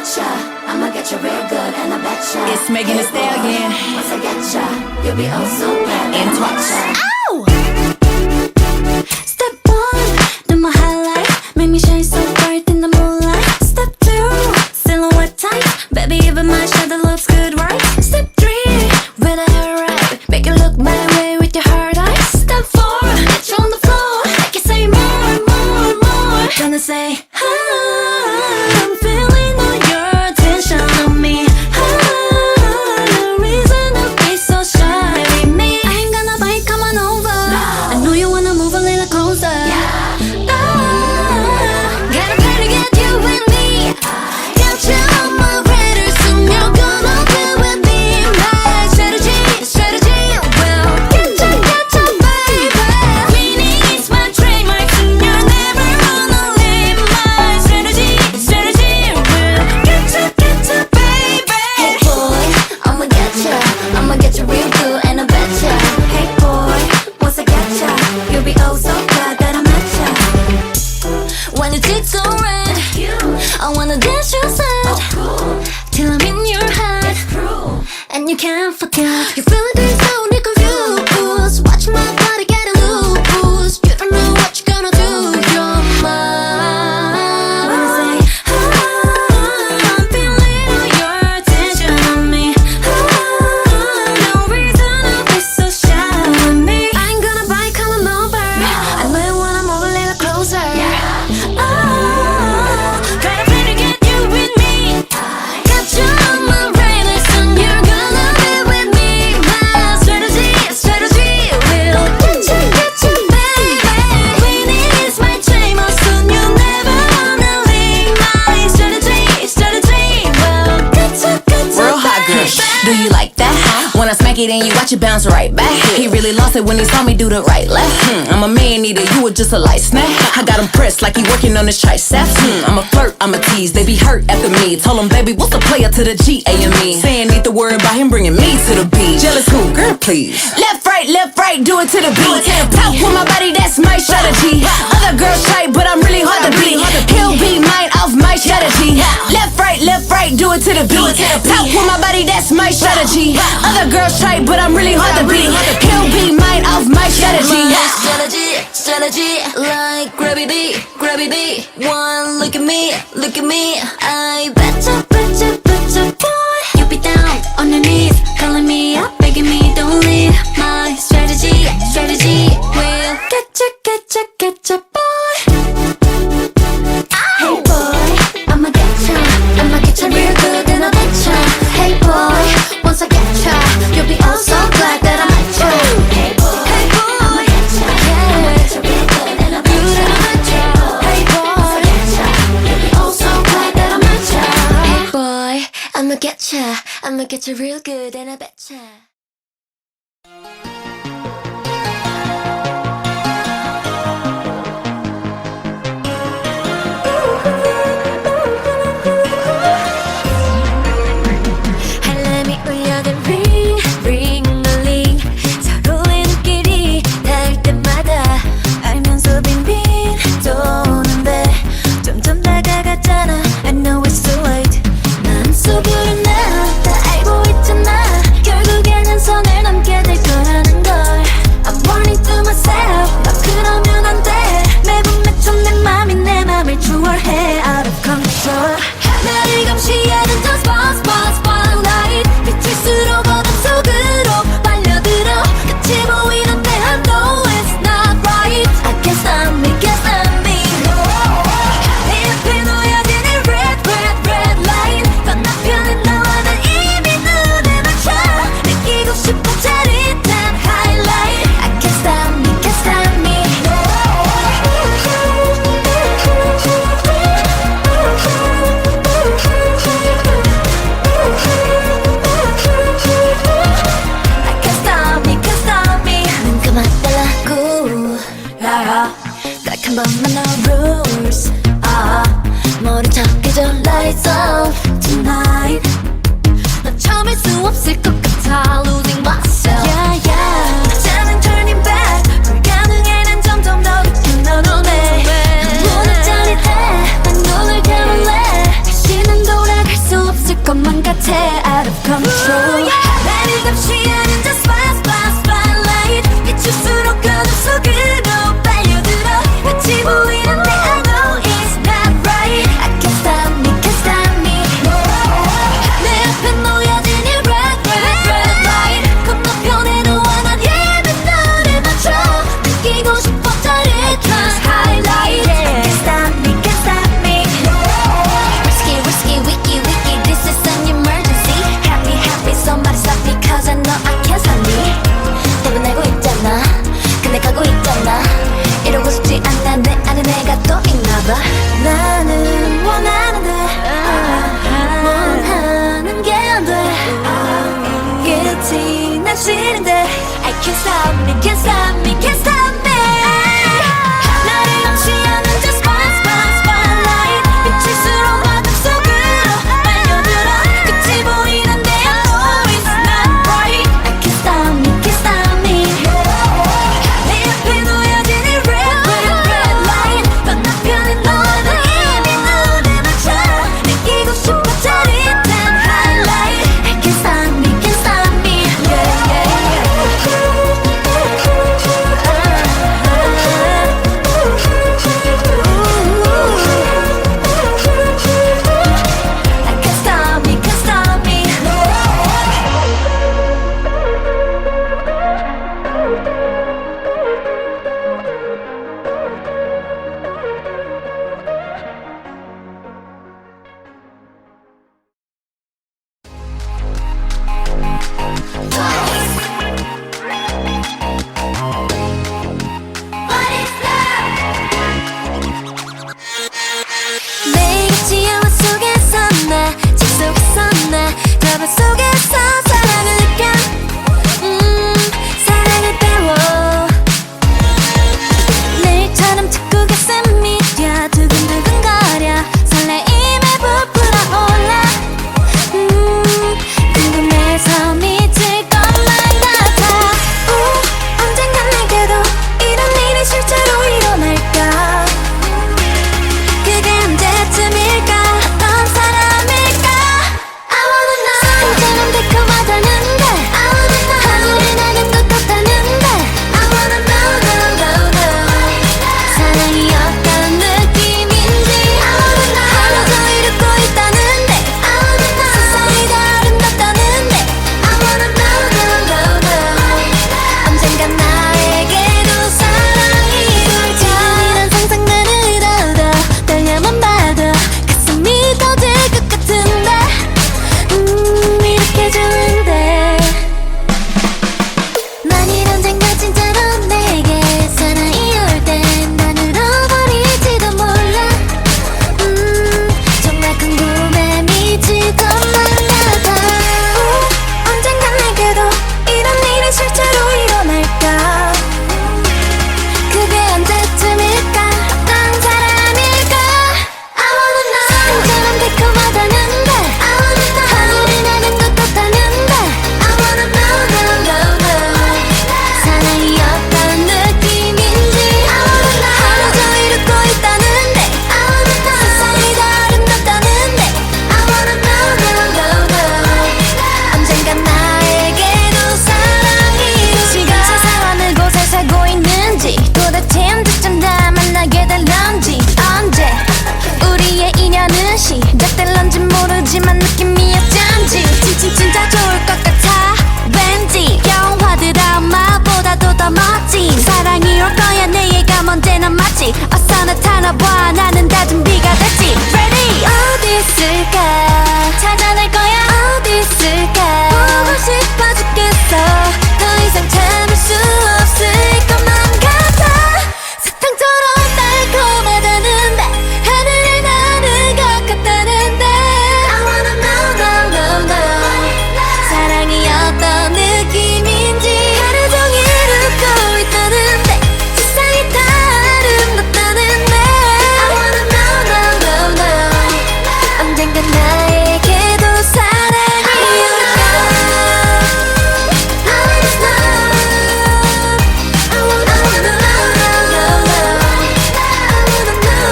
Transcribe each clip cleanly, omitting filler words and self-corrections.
ya, I'ma get you real good, and I bet ya. It's Megan Thee Stallion. Once I get ya, you'll be oh so glad that I met ya. Ow! Step one, do my highlight, make me shine so bright in the moonlight. Step two, silhouette tight, baby even my shadow looks good, right? Step three, with a hair right, make you look my way with your hard eyes. Step four, get you on the floor, make you say more, more, more. Gonna say, I'm feeling all your attention on me. No reason to be so shy with me. I ain't gonna bite, come on over. I know you wanna move a little closer. Gotta pray to get you with me. Got you on my radar, soon you're gonna be with me. My strategy will get you, baby. Meaning it's my trademark, soon you'll never wanna leave. My strategy will get you, baby. Hey boy, I'ma get you real good, and I bet ya. Hey boy, once I get ya, you'll be oh so glad that I met ya. When your cheeks so red, I wanna dance your side till I'm in your head, and you can't forget. You feel like this, so confused. Watch my body get loose. You don't know what you're gonna do. You're mine. When I say, I'm feeling all your attention on me. No reason to be so shy with me. I ain't gonna bite, come on over. I know you wanna move a little closer. Gotta pray to get you with me. Got you on my radar, soon you're gonna be with me. My strategy will get you, baby. Winning is my dream, oh soon you'll never wanna leave. My strategy will get you, Real hot girl, do you like that? When I smack it and you watch it bounce right back. He really lost it when he saw me do the right left. I'm a man eater, you were just a light snack. I got him pressed like he working on his triceps. I'm a flirt, I'm a tease, they be hurt after me. Told him, baby, what's the player to the G-A-M-E? Saying need to worry about him bringing me to the beat. Jealous who? Girl, please. Left, right, do it to the beat. Talk with my body, that's my strategy. Other girls try, but I'm really hard to beat. He'll be mine off my strategy. Left, right, do it to the beat. Talk with my body, that's my strategy. Other girls try, but I'm really hard to beat. He'll be mine off my strategy. My strategy, like gravity. One look at me. I betcha, boy. You be down on your knees, calling me up, begging me don't leave. My strategy will get you, boy. Hey boy, I'ma get ya real good, and I bet ya. Hey boy, once I get ya, you'll be oh so glad that I met ya. Hey boy, I'ma get ya real good, and I bet ya. Hey boy, once I get ya, you'll be oh so glad that I met ya. Hey boy, I'ma get you real good, and I betcha. 알람이 울려도 ring 서로의 눈길이 닿을 때마다 알면서 빙빙 도는데 점점 다가갔잖아. I know it's too late. 마음속으로 나 다 알고 있잖아. 결국에는 Can't stop me, can't stop me, can't stop me. 나를 넘치하는 just one spotlight. 비칠수록 마음속으로 빨려들어. 끝이 보이는데 I know it's not right. I can't stop me, can't stop me. 내 앞에 놓여진 이 red light. 건너편에 너는 이미 눈에 맞춰. 느끼고 싶어 짜릿한 highlight. I can't stop me, can't stop me. Yeah, yeah, I can't stop me, can't stop me. 매일같이 영화 속에서 나, 집 속에서 나, 드라마 속에서 사랑을 느껴. 사랑을 배워. 내일처럼 자꾸 가슴이 뛰어 두근두근거려. 설레임에 부풀어 올라. 궁금해서 미칠 것만 같아. 언젠간 내게도 이런 일이 실제로 일어날까. 그게 언제쯤일까. 어떤 사람일까. I wanna know. 사랑처럼 달콤하다는데 I wanna know. 하늘이 나는 것 같다는데 I wanna know, know, know, know. 사랑이 어떤 느낌인지 I wanna know. 하나도 이루고 있다는데 I wanna know. 세상이 다 아름답다는데 I wanna know, know, know, know. 언젠간 나에게도 사랑이 올지. 이런 상상만을 더더 떨려만 봐도 가슴이 터질 것 같은데 이렇게 좋은데. 만일 언젠가 진짜로 내게 사랑이 올 땐 난 울어버릴지도 몰라. 정말 궁금해 미칠 것만 같아. 언젠간 내게도 이런 일이 실제로 일어날까. 그게 언제쯤일까. 어떤 사람일까. I wanna know. 사랑처럼 달콤하다는데 I wanna know. 하늘이 나는 것 같다는데 I wanna know, know, know, know. 사랑이 어떤 느낌인지 I wanna know. 하나도 이루고 있다는데 I wanna know. 세상이 다 아름답다는데 I wanna know, know, know, know. 언젠간 나에게도 사랑이 올지. 세상 어느 곳에 살고 있는지 도대체 언제쯤 다 만나게 될런지. 언제 우리의 인연은 시작될런지 모르지만 느낌이 어쩐지 진짜 좋을 것 같아. 왠지 영화 드라마보다도 더 멋진 사랑이 올 거야. 내일감 언제나 마치 어서 나타나봐. 나는 다 준비가 됐지. Ready. 어디 있을까. 찾아낼 거야. 어디 있을까. 보고 싶어 죽겠어. 더 이상 참을 수 없을 것만 같아. 사탕처럼 달콤하다는데 하늘이 나는 것 같다는데 I wanna know, know, know, know. 사랑이 어떤 느낌인지 하루 종일 웃고 있다는데 세상이 다 아름답다는데 I wanna know, know, know, know. 언젠간 나에게도 사랑이 올까. I wanna know. I wanna know, know, know, know. I wanna know.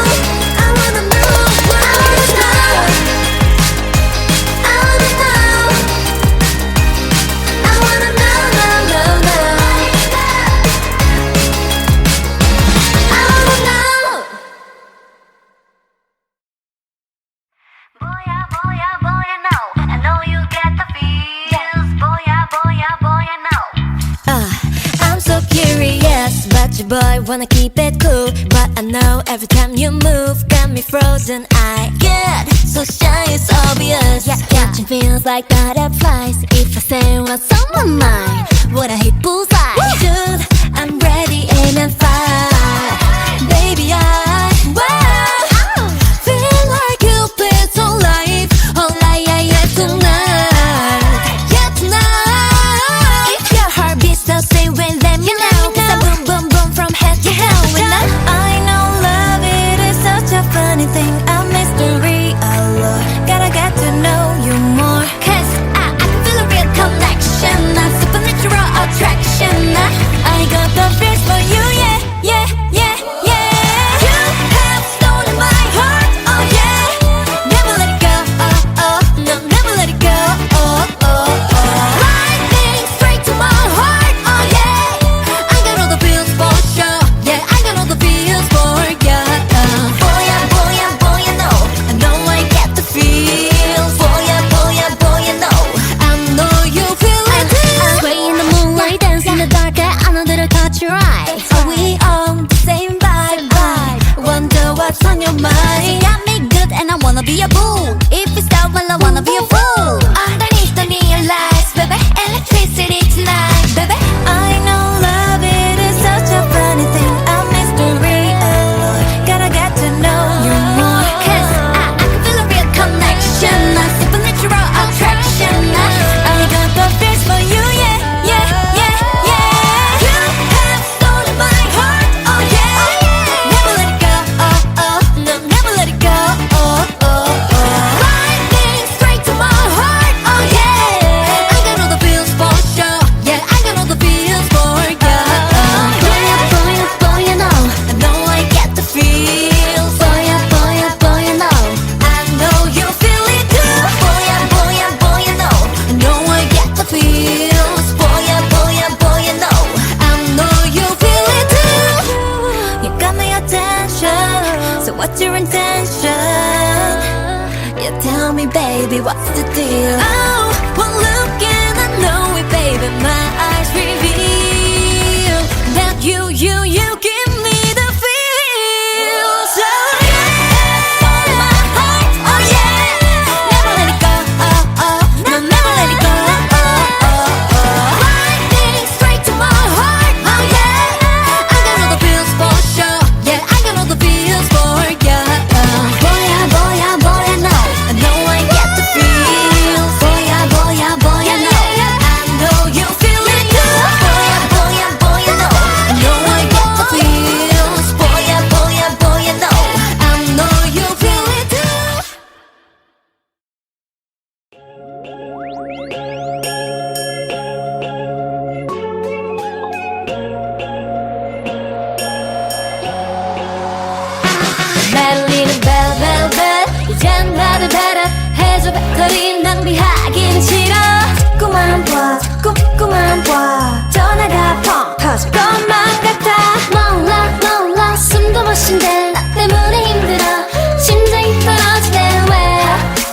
I wanna know. I wanna know. I wanna know. I wanna know, know, know, know. I wanna know. Boya, boya, boya, no. I know you get the feels. Boya, boya, boya, no. I'm so curious, but your boy wanna keep it cool. But I know every time you move, got me frozen. I get so shy, it's obvious. Catching feels like butterflies. If I say what's on my mind, would I hit bullseye? Dude, I'm ready, aim and fire. Baby, I feel like Cupid's on life. Oh, yeah, yeah, tonight. Yeah, tonight. If your heart beats the same way wanna be a boo. If it's down, well, I wanna be a fool. Underneath the neon lights, baby, electricity tonight, baby. I know love, it is such a funny thing, a mystery. Oh, gotta get to know you more. 'Cause I can feel a real connection, a supernatural attraction. I got the feels for you, yeah, yeah, yeah, yeah. You have stolen my heart, oh yeah. Never let it go, oh, oh, no, never let it go, oh, oh, oh. Lightning straight to my heart, oh yeah. I got all the feels for sure, yeah, I got all the feels for you. Boy, boy, boy, you know, I know I get the feels. Boy, boy, boy, you know, I know you feel it too. Boy, boy, boy, you know, I know I get the feels. Boy, boy, boy, you know, I know you feel it too. You got my attention, so what's your intention? Yeah, tell me, baby, what's the deal? Oh, one look and I know it, baby. My eyes reveal that you give me the feels. Oh yeah, on my heart, oh yeah. Never let it go, oh oh, no, never let it go, oh oh oh. Lightning straight to my heart, oh yeah. I got all the feels for sure, yeah, I got all the feels for you. Boy, boy, boy, I know I get the feels. Boy, boy, boy, I know you feel it too. Boy, boy, boy, I know I get the feels. Boy, boy, boy, I know you feel it too. 날리는 벨벨벨 이젠 나를 배려해줘. 배터리 낭비하긴 싫어. 자꾸만 봐 전화가 펑 터질 것만 같아. 몰라 숨도 못 쉰대. 나 때문에 힘들어. 심장이 떨어지네. 왜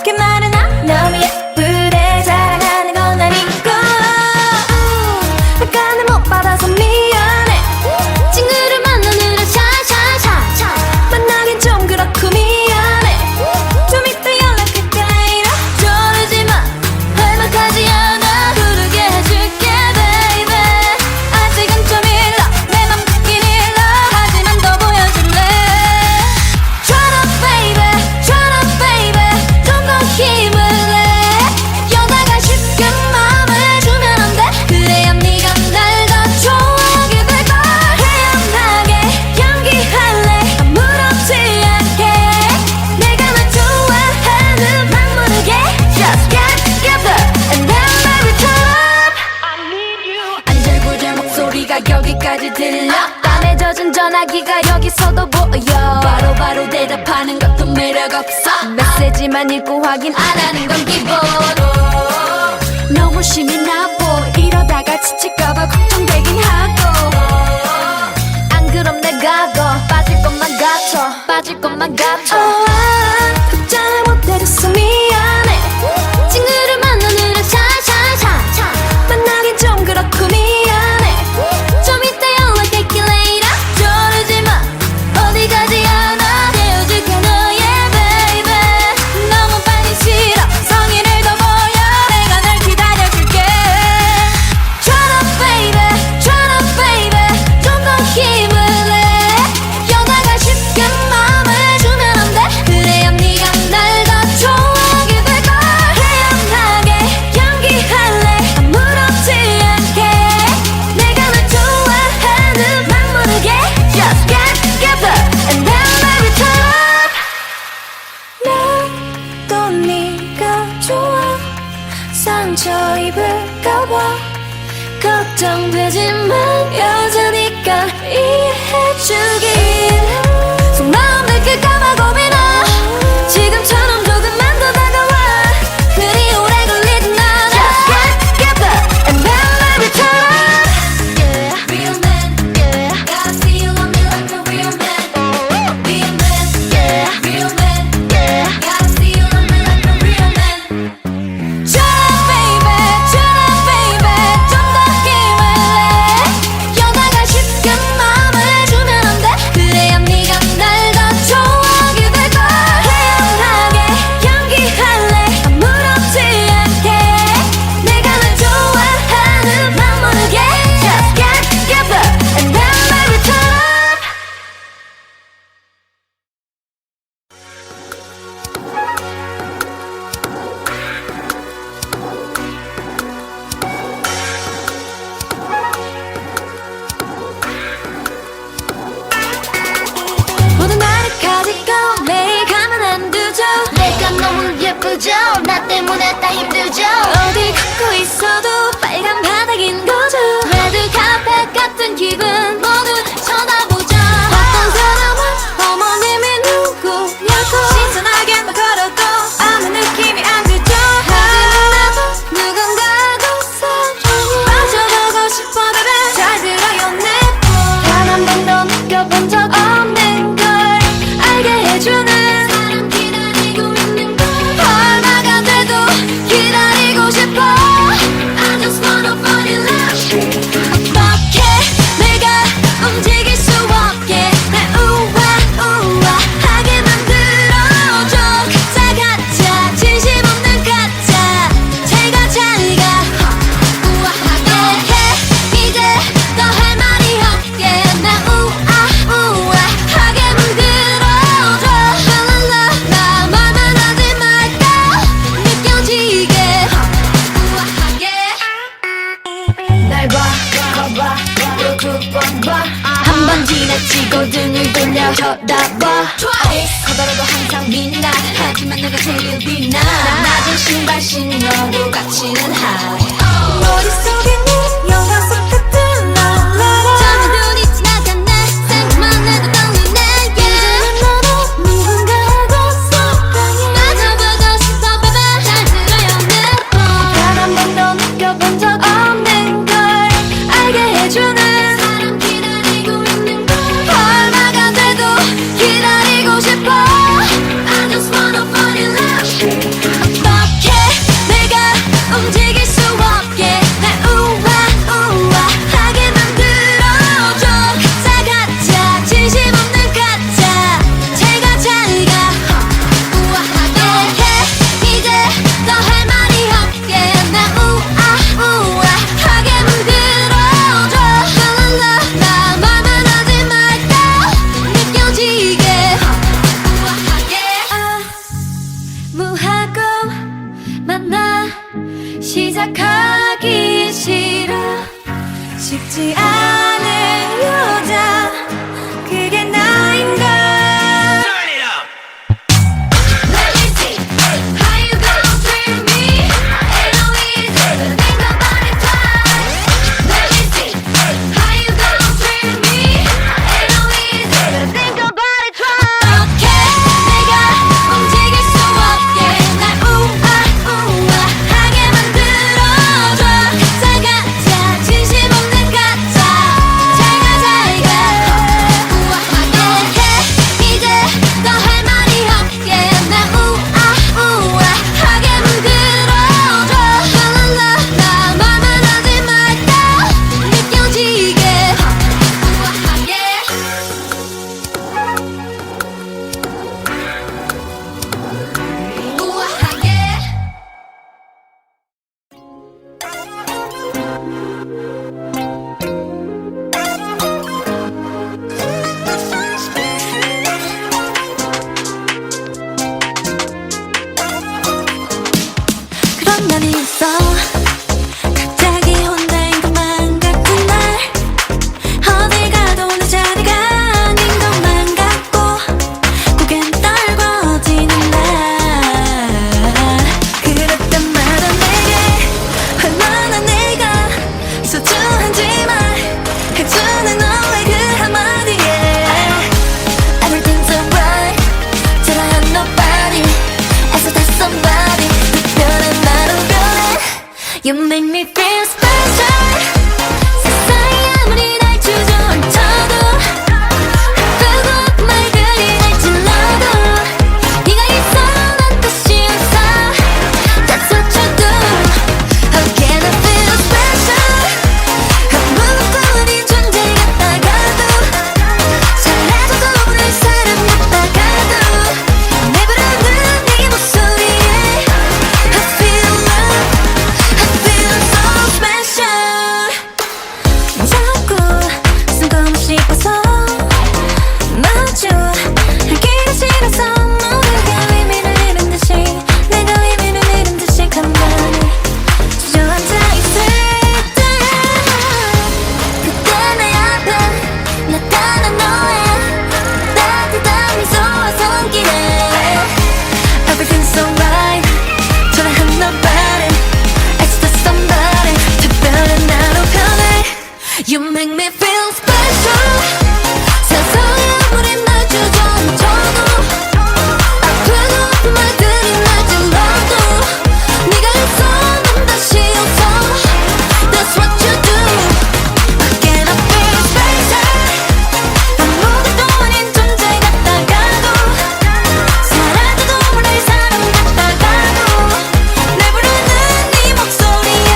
그 말은 너무 예쁘대. 자랑하는 건 아니고 약간은 못 받아서 미안해. 친구를 만나느라 샤샤샤 만나긴 좀 그렇고 미안해. 좀 이따 연락할게. 저러지마 할만하지 않아. 부르게 해줄게 baby. 아직은 좀 일러 내 맘 듣긴 일러. 하지만 더 보여줄래. Shut up baby 좀 더 힘을 내. 여자가 쉽게 마음을 주면 안 돼. 그래야 네가 날 더 좋아하게 될걸. 태연하게 연기할래 아무렇지 않게. 내가 널 좋아하는 막 모르게. Just get together and then baby turn up. 아니 절구절 목소리가 여기까지 들려. 땀에 젖은 전화기가 여기서도 보여. 바로 대답하는 것도 매력 없어. 메시지만 읽고 확인 안 하는 건 기본. 너무 심이 나보. 이러다가 지칠까봐 걱정되긴 하고. 안 그럼 내가 더 빠질 것만 같아. 답장을 못해줘서 미안해. 친구를 만나느라 샤샤샤 만나긴 좀 그렇고 미안해. 좀 이따 연락할게 later. 저러지마 어디 가지 않아. 헤어질게 너의 baby. 너무 빨리 싫어 성의를 더 보여. 내가 널 기다려줄게. Shut up baby 좀 더 힘을 내. 여자가 쉽게 마음을 주면 안 돼. 그래야 네가 날 더 좋아하게 될걸. 태연하게 연기할래 아무렇지 않게. 내가 널 좋아하는 막 모르게. Just get together and then baby turn up. 나도 네가 좋아. 상처 입을까봐 걱정되지만 여자니까 이해해주길. 속마음 들킬까봐 고민아. 지금처럼 조금만 더 다가와. 그리 오래 걸리진 않아. Just get together and then baby turn up. Yeah, real man, yeah. Gotta feel on me like a real man. Real man, yeah. Real man, yeah. Gotta feel on me like a real man. Shut up baby 좀 더 힘을 내. 여자가 쉽게 마음을 주면 안 돼. 그래야 날 쳐다봐 커다라도 항상 빛나 하지만 내가 제일 빛나 낮은 신발 신어도 갇히는 high 머릿속에 네 영화 속 같은 날 처음에 눈이 지나갔네 생각만 해도 떨리네 이제는 너도 누군가하고 사랑해 맞아보고 싶어 baby 잘 들어요 내맘 단 한 번도 느껴본 적 없는 걸 알게 해주는 사람 기다리고 있는 걸 얼마가 돼도 기다리고 싶어 I just wanna fall in love 어떻게 내가 움직일 수 없게 날 우아하게 만들어줘 사가짜 진심 없는 가짜 제가 잘가 우아하게 해 이제 더 할 말이 없게 날 우아하게 만들어줘 랄랄라 나 말만 하지 말까 느껴지게 우아하게 무하고 만나 시작하기 싫어 쉽지 않은 여자 그게 나인가 Let me see how you gonna treat me Ain't no easy to think about it twice Let me see how you gonna treat me Ain't no easy to think about it twice 어떻게 내가 움직일 수 없게 날 우아하게 만들어줘 사가짜 진심 없는 가짜 잘가 우아하게 해 이제 더 할 말이 없게 날 우아하게 만들어줘 랄랄라 나 말만 하지 말까 느껴지게 우아하게 그런 날이 있어 갑자기 혼자인 것만 같은 날 어딜 가도 내 자리가 아닌 것만 같고 고개는 떨궈지는 날 그럴 때마다 내게 얼마나 내가 소중한지 말해주는 너의 그 한마디에 Everything's alright till I have nobody 애써 다 somebody 특별한 나로 변해 You make me feel special 세상이 아무리 날 주저앉혀도 아프고 아픈 말들이 날 찔러도 네가 있어 난 뜻이 없어 That's what you do How can I feel special 아무것도 아닌 존재 같다가도 잘해줘도 날 사람 같다가도 내 부르는 네 목소리에 I feel love I feel so special 자꾸 쓸데없이 싶어서 마주 알기가 싫어서 모두가 의미를 잃은 듯이 내가 의미를 잃은 듯이 가만히 주저앉아 있을 때 그때 내 앞에 나타난 너의 따뜻한 미소와 손길에 Everything's alright till I have nobody It's just somebody 특별한 나로 변해 You make me feel special 세상에 아무리 날 주저앉혀도 아프고 아픈 말들이 날 찔러도 네가 있어 난 다시 웃어 That's what you do How can I feel special 아무것도 아닌 존재 같다가도 사라져도 모를 사람 같다가도 내 부르는 네 목소리에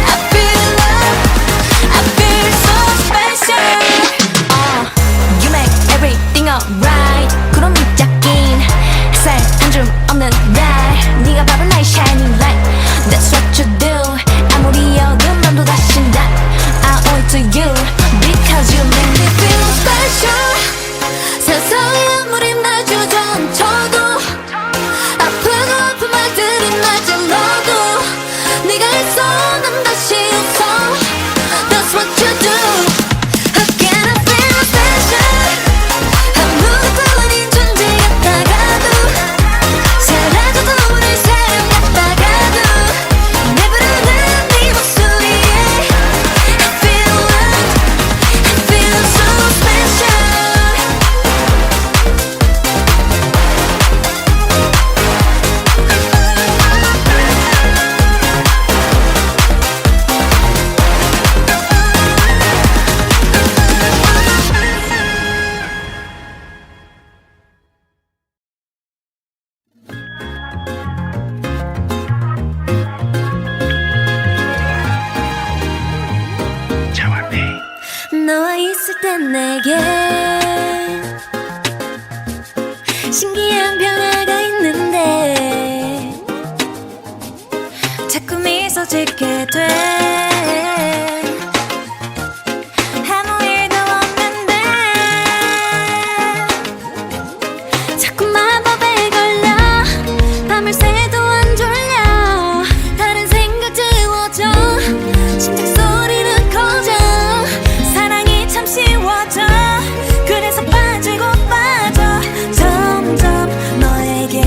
I feel love I feel so special You make everything alright 구름 짝낀 햇살 한 줌 없는 날 네가 바로 나의 shining light That's what you do 아무리 어두운 밤도 다신다 I owe it to you Because you make me feel special 세상에 아무리 날 주저앉혀도 아프고 아픈 말들이 날 찔러도 네가 있어 난 다시 웃어 That's what you do How can I feel special 땐 내게 신기한 변화가 있는데 자꾸 미소 짓게 돼 아무 일도 없는데 자꾸 마법에 걸려 밤을 새도 안 졸려 다른 생각 지워져 심장 소리는 커져 사랑이 참 쉬워져 그래서 빠지고 빠져 점점 너에게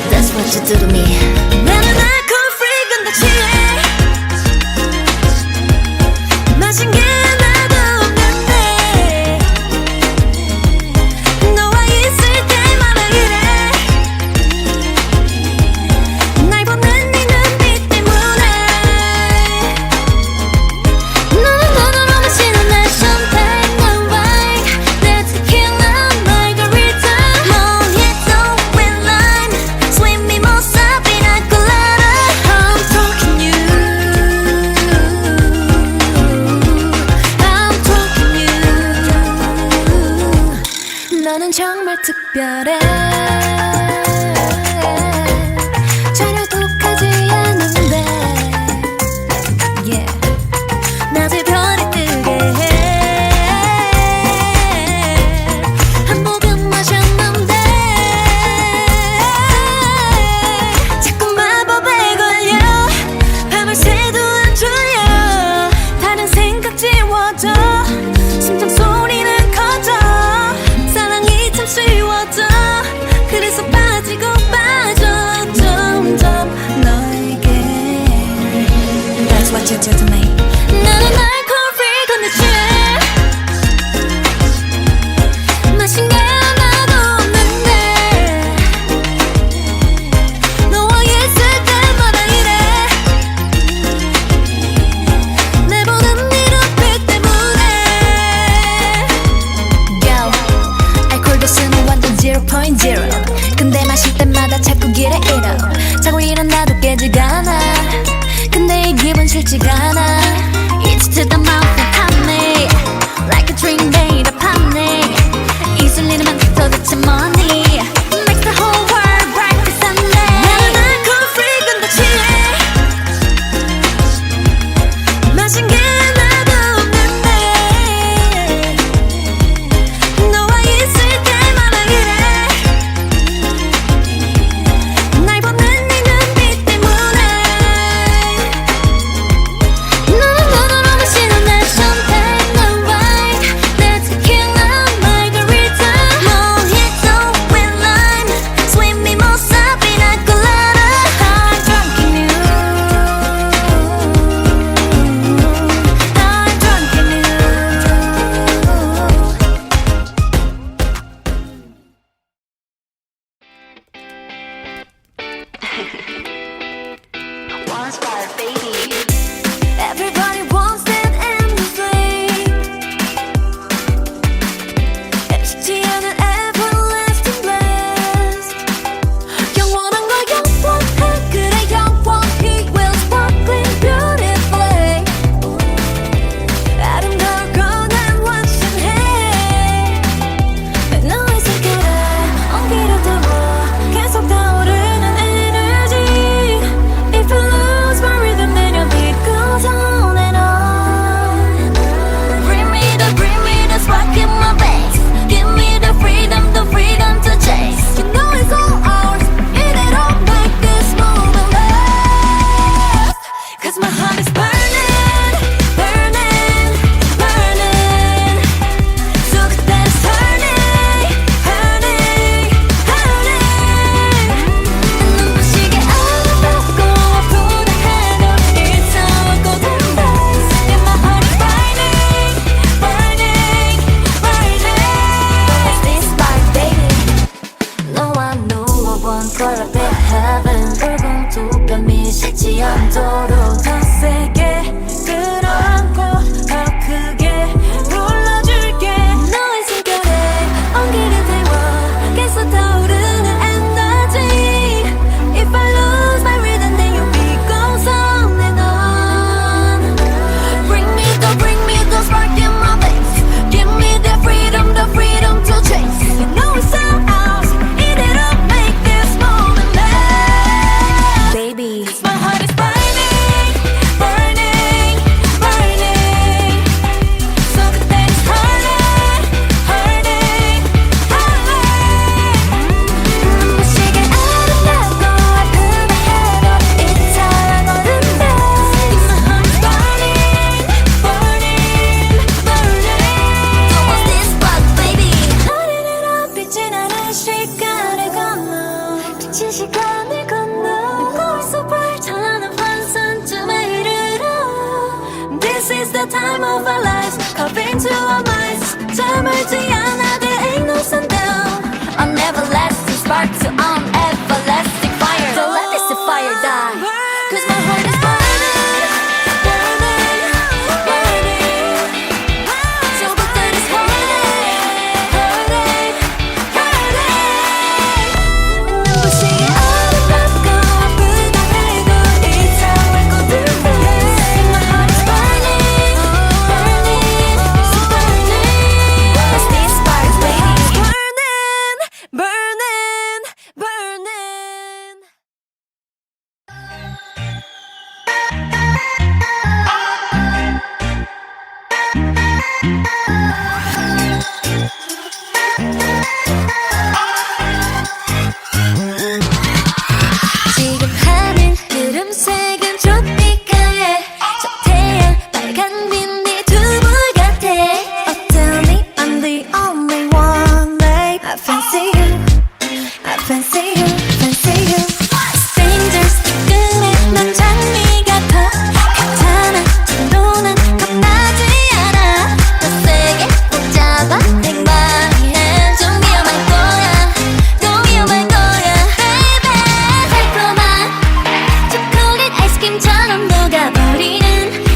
That's what you do to me 나는 alcohol free 근데 취해 마신 게 나도 없는데 너와 있을 때마다 이래 날 보는 네 눈빛 때문에 너는 너로 마시는 내 champagne 난 wine 내 tequila margarita mojito with lime sweet mimosa pina colada I'm talking you I'm talking you 너는 정말 특별해 전혀 독하지 않은데 yeah. 낮에 별이 뜨게 해 한 모금 마셨는데 자꾸 마법에 걸려 밤을 새도 안 졸려 다른 생각 지워져 심장 소리는 커져 사랑이 참 쉬워져 그래서 빠지고 빠져 점점 너에게 That's what you do to me 나는 alcohol free 근데 취해 마신 게 하나도 없는데 너와 있을 때마다 이래 내 보는 네 눈빛 때문에 Yo 알코올 도수는 완전 0.0 근데 마실 때마다 자꾸 길에 잃어 자고 일어나도 깨지가 않아 근데 이 기분 싫지가 않아 It's to the mouth and pop me Like a dream made of honey 이슬리는 맘 도대체 뭐니 Makes the whole world bright as Sunday 나는 alcohol free 근데 취해 마신 게 하나도 없는데 너와 있을 때마다 이래 날 보는 네 눈빛 때문에 너는 너로 마시는 내 champagne 난 wine 내 tequila margarita mojito with lime sweet mimosa pina colada I'm drunk in you I'm drunk in you Everybody wants that endlessly 쉽지 않은 everlasting bliss 영원한 걸 영원해 그래 영원히 will sparkling beautifully 아름다운 건 난 완전해 너의 손길에 온기를 두어 계속 타오르는 energy If you lose my rhythm then your beat goes on and on Bring me the spark in my veins Give me the freedom to chase You know it's all ours 이대로 make this moment last Cause my heart is burning, burning, burning So 그대로 turning, turning, turning 눈부시게 아름답고 아프다 해도 It's our golden days And my heart is burning, burning, burning It's this spark baby 너와 누워본 color 배 heaven 붉은 두 뺨이 식지 않도록 더 세게 끌어안고 더 크게 불러줄게 너의 숨결에 온기를 태워 계속 타오르는 energy If I lose my rhythm then your beat goes on and on Bring me the spark in my 지친 시간을 건너 Glory so bright 찬란한 환상쯤에 이르러 This is the time of our lives Carve into our minds 잠을 지 않아 There ain't no sundown An everlasting spark to an everlasting fire Don't let this fire die Cause my heart is burning Burning Burning So good that it's hurting Hurting Hurting 눈부신 아름답고 불타해도 이상할 곳을 My heart is burning Burning So burning Let's be sparks baby Burning Burning Burning 지금 하늘 구름색은 tropica해 저 태양 빨간 빛이 두불 같아 Oh tell me I'm the only one babe I fancy you I fancy you fancy you Strangers 뜨끈해 넌 장미 같아 괜찮아 정도는 겁나지 않아 더 세게 붙잡아 내 맘은 좀 위험할 거야 더 위험할 거야 baby 달콤한 초콜릿 아이스크림처럼 녹아버리는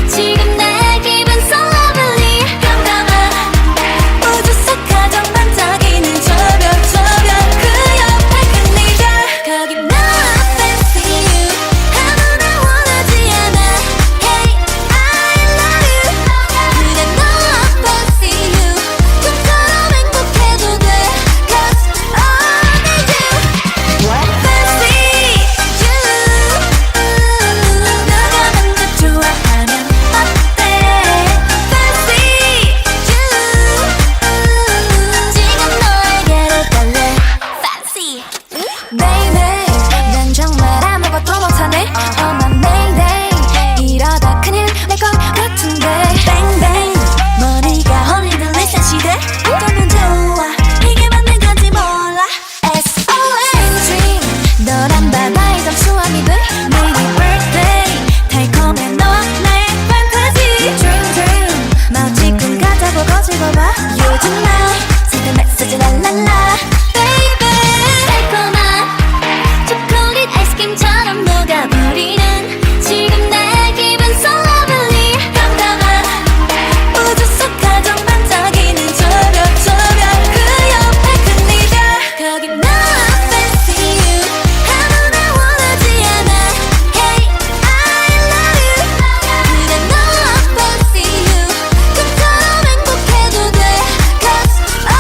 지금 내 기분 so lovely 깜깜한 우주 속 가장 반짝이는 저별 그 옆에 끝내자 거기 나 fancy you 아무나 원하지 않아 Hey I love you 그냥 너 fancy you 꿈처럼 행복해도 돼 Cause I need you fancy you 너가 먼저 좋아하면 어때 fancy you 지금 너에게로 갈래 fancy baby 난 정말 아무것도 못하네 Oh my mayday 이러다 큰일 날 것 같은데 bang bang 머리가 허리들릴 시대 어쩌면 좋아 이게 맞는 건지 몰라 SOS dream 너란 바다의 잠수함이 돼 매일 birthday 달콤해 너와 나의 fantasy dream dream 마치 꿈 같아보 거짓어봐 요즘 나 지금 메시지 랄랄라 baby 달콤한 초콜릿 아이스크림처럼 녹아버리는 지금 내 기분 so lovely 깜깜한 우주 속 가장 반짝이는 저별 그 옆에 끝내자 거기 나 fancy you 아무나 원하지 않아 Hey I love you 그냥 너 fancy you 꿈처럼 행복해도 돼 Cause I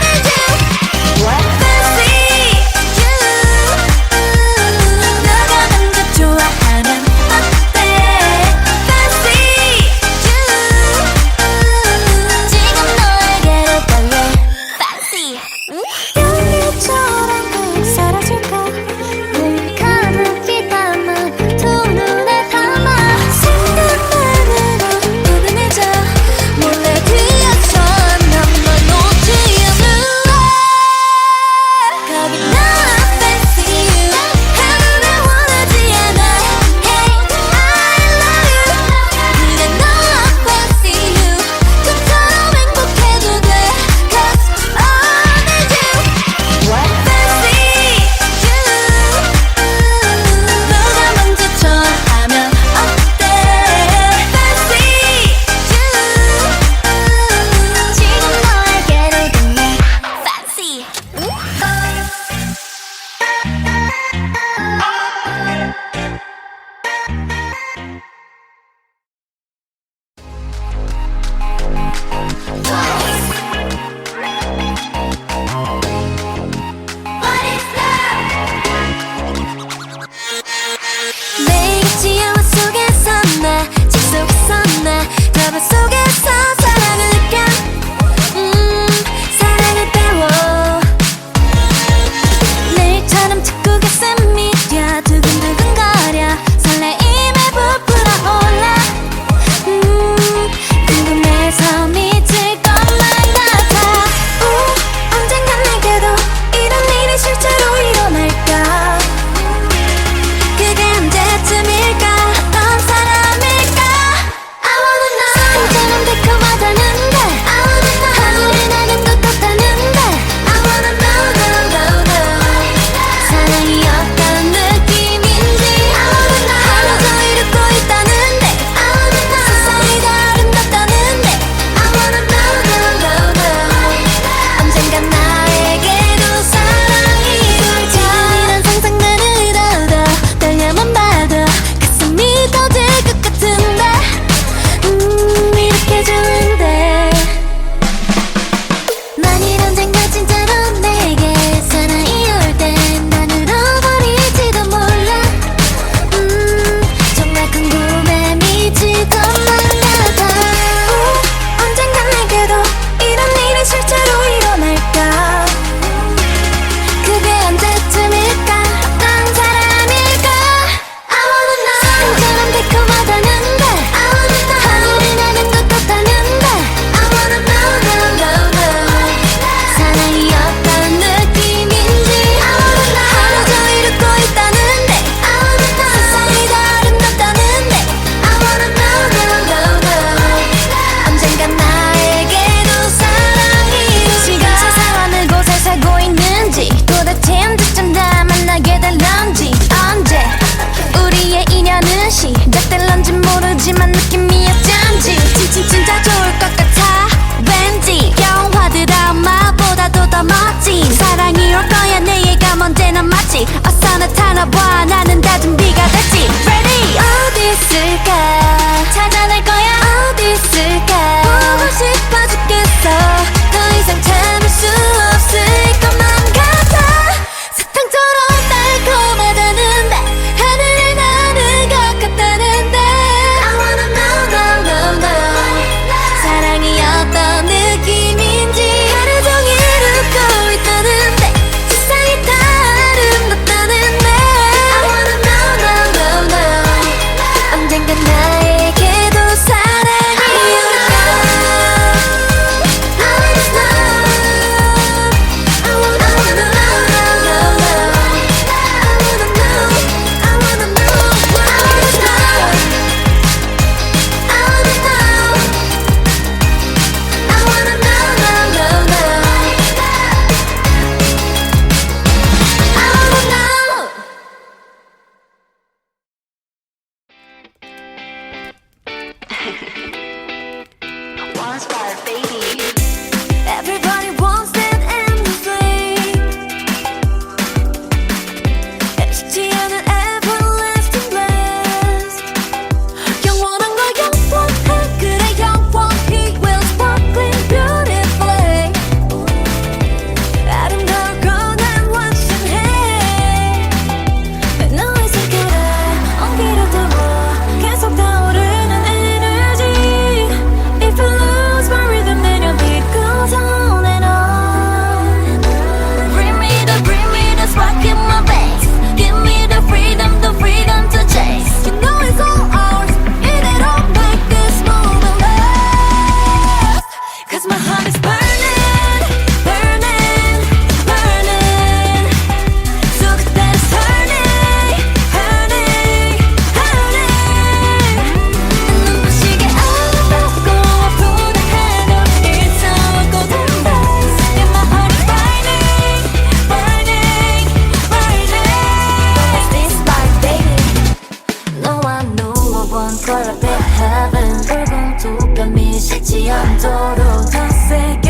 need you fancy you 너가 먼저 좋아하면 어때 fancy you 지금 너에게로 갈래 fancy 연기처럼 꼭 사라질까 늘 가득히 담아 두 눈에 담아 생각만으로 포근해져 몰래 들려서 나만 놓지 않을래 거기 나 fancy you 아무나 원하지 않아 Hey I love you 그냥 너 fancy you 꿈처럼 행복해도 돼 Cause I need you fancy you 너가 먼저 좋아하면 어때 fancy you 지금 너에게로 갈래 fancy 매일 지하와 속에서 나 집 속에서 나 드라마 속에서 사랑을 느껴 사랑을 배워 내일처럼 듣고 가슴이 뛰어 두근두근거려 설레임에 부풀어 올라 궁금해서 미칠 것만 같아 언젠간 내게도 이런 일이 실제로 일어날까 네가 나타나봐 나는 다 준비가 됐지 Ready 어디 있을까 찾아낼 거야 어디 있을까 보고 싶어 죽겠어 더 이상 참을 수 없을 것만 같아 사탕처럼 달콤하다는데 하늘을 나는 것 같다는데 I wanna know, know, know, know 사랑이 어떤 느낌인지 하루 종일 웃고 있다는데 세상이 다 아름답다는데 I wanna know, know, know, know 언젠간 나에게도 사랑이 올까 I wanna know I wanna know, know, know, know I wanna know I wanna know I wanna know I wanna know I wanna know, know, know, know I wanna know Everybody wants that endless flame 쉽지 않은 everlasting bliss 영원한 걸 영원해 그래 영원히 will sparkling beautifully 아름다울 거난 완전해 너의 손길에 온기를 담아 계속 타오르는 에너지 If you lose my rhythm then your beat goes on and on Bring me the spark in my veins Give me the freedom to chase You know it's all ours 이대로 make this moment last Cause my heart is burning, burning, burning So that it's turning, turning, turning 눈부시게 아름답고 아프다 해도 It's our golden days And my heart is burning, burning, burning It's this spark baby No one knew I want color of heaven 붉은 두 뺨이 식지 않도록 더 세게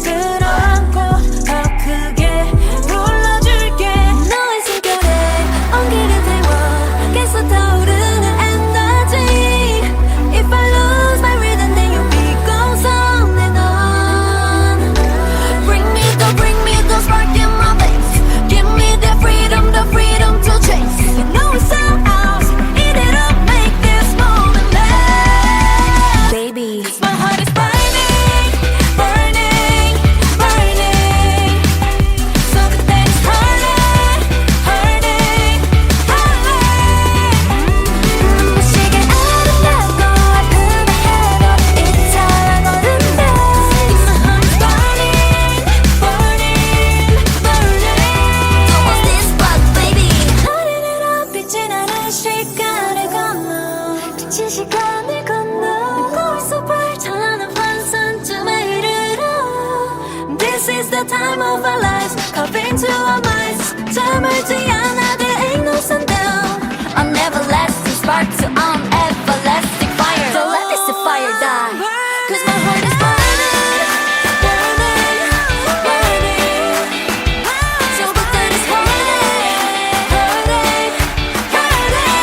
끌어안고 더 크게 불러줄게 너의 숨결에 온기를 태워 계속 타오르는 에너지 If I lose my rhythm then your beat goes on and on Bring me the spark in my veins Give me the freedom to chase You know it's all ours 이대로 make this moment last Baby My heart is burning, burning, burning So that it's hurting, hurting, hurting 눈부시게 아름답고 아프다 해도 It's our golden days My heart is burning, burning, burning So what's this spark baby 나른해라 빛이 나는 시간을 건너 빛이 시간을 건너 거울 속 찬란한 환상쯤에 이르러 This is the time of our lives Carving to our minds 잠을지 않아 There ain't no sundown An everlasting spark to an everlasting fire So let this fire die Cause my heart is burning, burning, burning So but that is hurting, hurting, hurting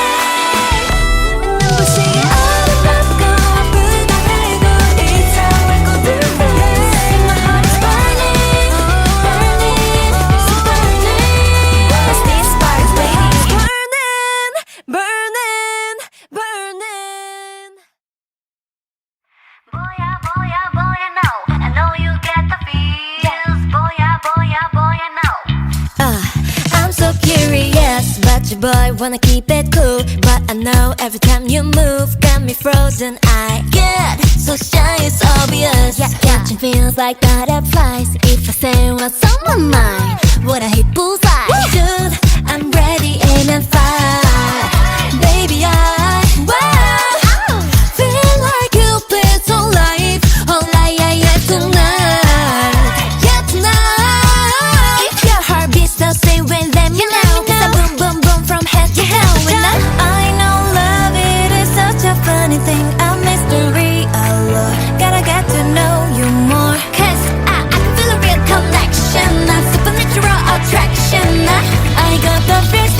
눈부시게 아름답고 아프다 해도 It's our golden days My heart is burning, burning, so burning What's this spark baby Burning, burning, burning Boya, no I know you get the feels Boya, no I'm so curious about you boy wanna keep it cool But I know every time you move got me frozen I get so shy it's obvious Catching feels like butterflies If I say what's on my mind Would I hit bullseye Dude I'm ready aim and fire Baby I feel like Cupid's on life yeah tonight Yeah tonight If your heart beats the same way let me know Cause I boom boom boom from head to toe I know love it is such a funny thing A mystery a lot Gotta get to know you more Cause I can feel a real connection A supernatural attraction I got the feels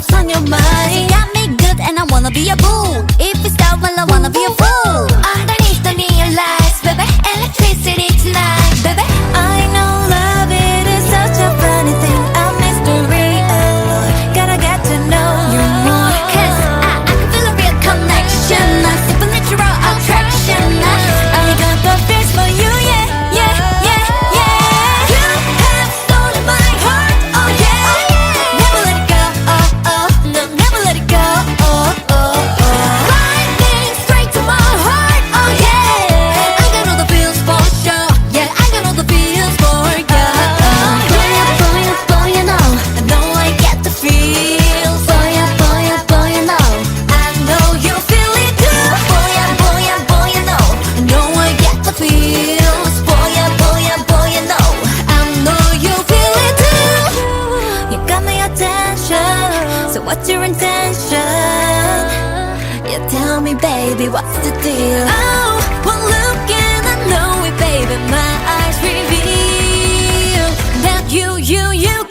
what's on your mind. You got me good and I wanna be a boo. If you start, well, I wanna be a fool. Underneath the neon lights, baby, electricity tonight, baby. I know love, it is such a funny thing, a mystery. Oh, gotta get to know you more. 'Cause I can feel a real connection, a supernatural attraction. I got the feels for you, yeah, yeah, yeah, yeah. You have stolen my heart, oh yeah. Never let it go, oh, oh, no, never let it go, oh, oh, oh. Lightning straight to my heart, oh yeah. I got all the feels for sure, yeah, I got all the feels for you. Boy, boy, boy, you know, I know I get the feels. Boy, boy, boy, you know, I know you feel it too. Boy, boy, boy, you know, I know I get the feels. Boy, boy, boy, you know, I know you feel it too. You got my attention, so what's your intention? Yeah, tell me, baby, what's the deal? Oh, one look and I know it, baby. My eyes reveal that you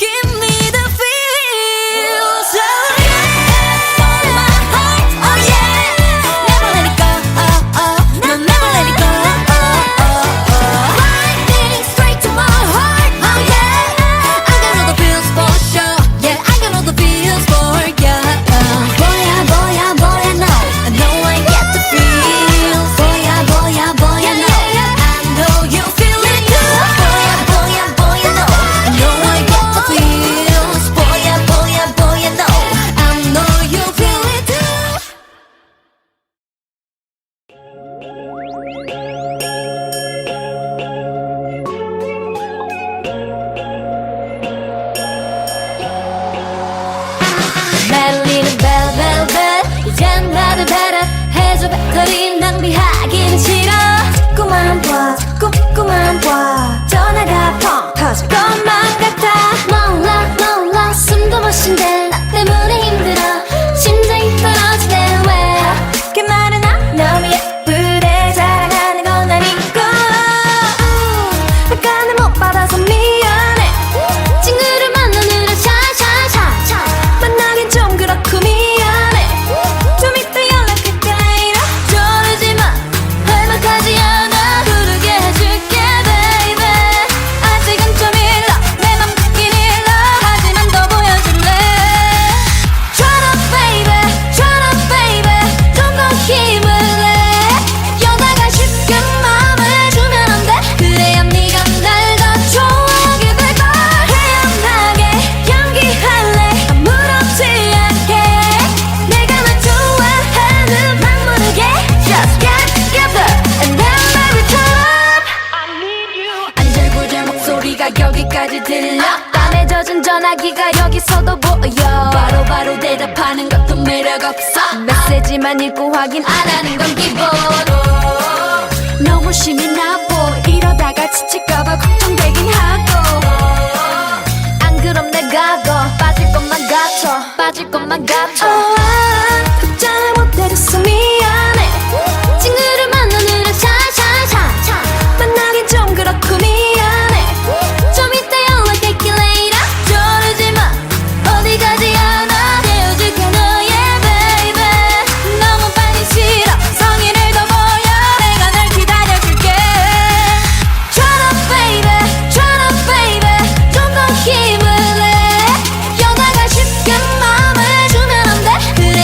give me the feels. So yeah, on my heart, oh yeah. Never let it go, oh oh. No, never let it go, oh oh oh. Lightning straight to my heart, oh yeah. I got all the feels for sure, yeah. I got all the feels for you. Boy, boy, boy, I know I get the feels. Boy, boy, boy, I know you feel it too. Boy, boy, boy, I know I get the feels. Boy, boy, boy, I know you feel it too. 날리는 벨벨벨 이젠 나를 배려해줘 배터리 낭비하긴 싫어 자꾸만 봐 전화가 펑 터질 것만 같아 몰라 숨도 못 쉰대 나 때문에 힘들어 심장이 떨어지네 왜 그 말은 너무 예쁘대 자랑하는 건 아니고 약간은 못 받아서 미안해 친구를 만나느라 샤샤샤 만나긴 좀 그렇고 미안해 좀 이따 연락할게 이라 저러지마 할만하지 않아 부르게 해줄게 baby 아직은 좀 일러 내 맘 듣긴 일러 하지만 더 보여줄래 Shut up baby 좀 더 힘을 내 여자가 쉽게 마음을 주면 안 돼 그래야 네가 날 더 좋아하게 될걸 태연하게 연기할래 아무렇지 않게 내가 널 좋아하는 막 모르게 Just get together and then baby turn up 안절부절 목소리가 여기까지 들려 땀에 젖은 전화기가 여기서도 보여 바로바로 대답하는 것도 매력 없어 메시지만 읽고 확인 안 하는 건 기본 너무 심이 나보 이러다가 지칠까봐 걱정되긴 하고 안 그럼 내가 더 빠질 것만 같아 답장을 못해줘서 미안해 친구를 만나느라 샤샤샤 만나긴 좀 그렇고 미안해 좀 이따 연락할게 later 저러지마 어디 가지 않아 헤어질게 너의 baby 너무 빨리 싫어 성의를 더 보여 내가 널 기다려줄게 Shut up baby 좀 더 힘을 내 여자가 쉽게 마음을 주면 안 돼 그래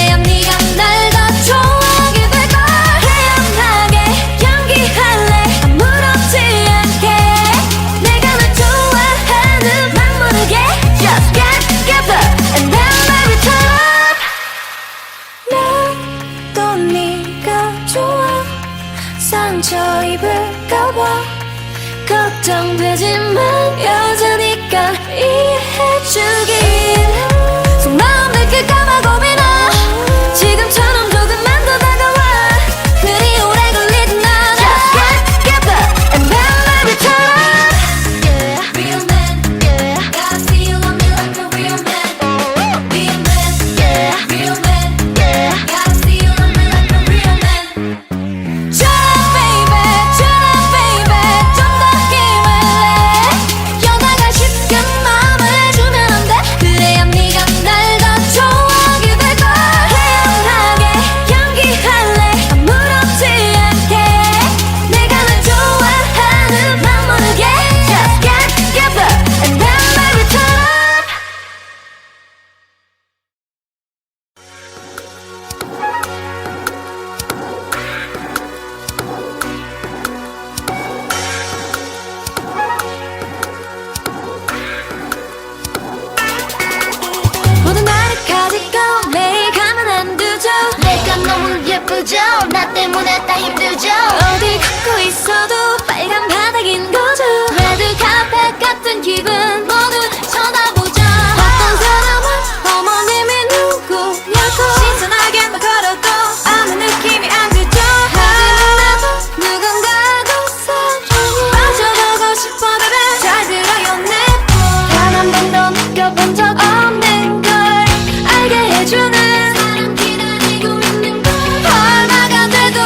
주문했다 힘들죠 어디 걷고 있어도 빨간 바닥인 거죠 레드 카펫 같은 기분 모두 쳐다보죠 어떤 사람은 어머님이 누구냐고 신선하게만 걸어도 아무 느낌이 안 들죠 하지만 나도 누군가하고 사랑해 빠져보고 싶어 baby 잘 들어요 단 한 번도 느껴본 적 없는 걸 알게 해주는 사람 기다리고 있는 걸 얼마가 돼도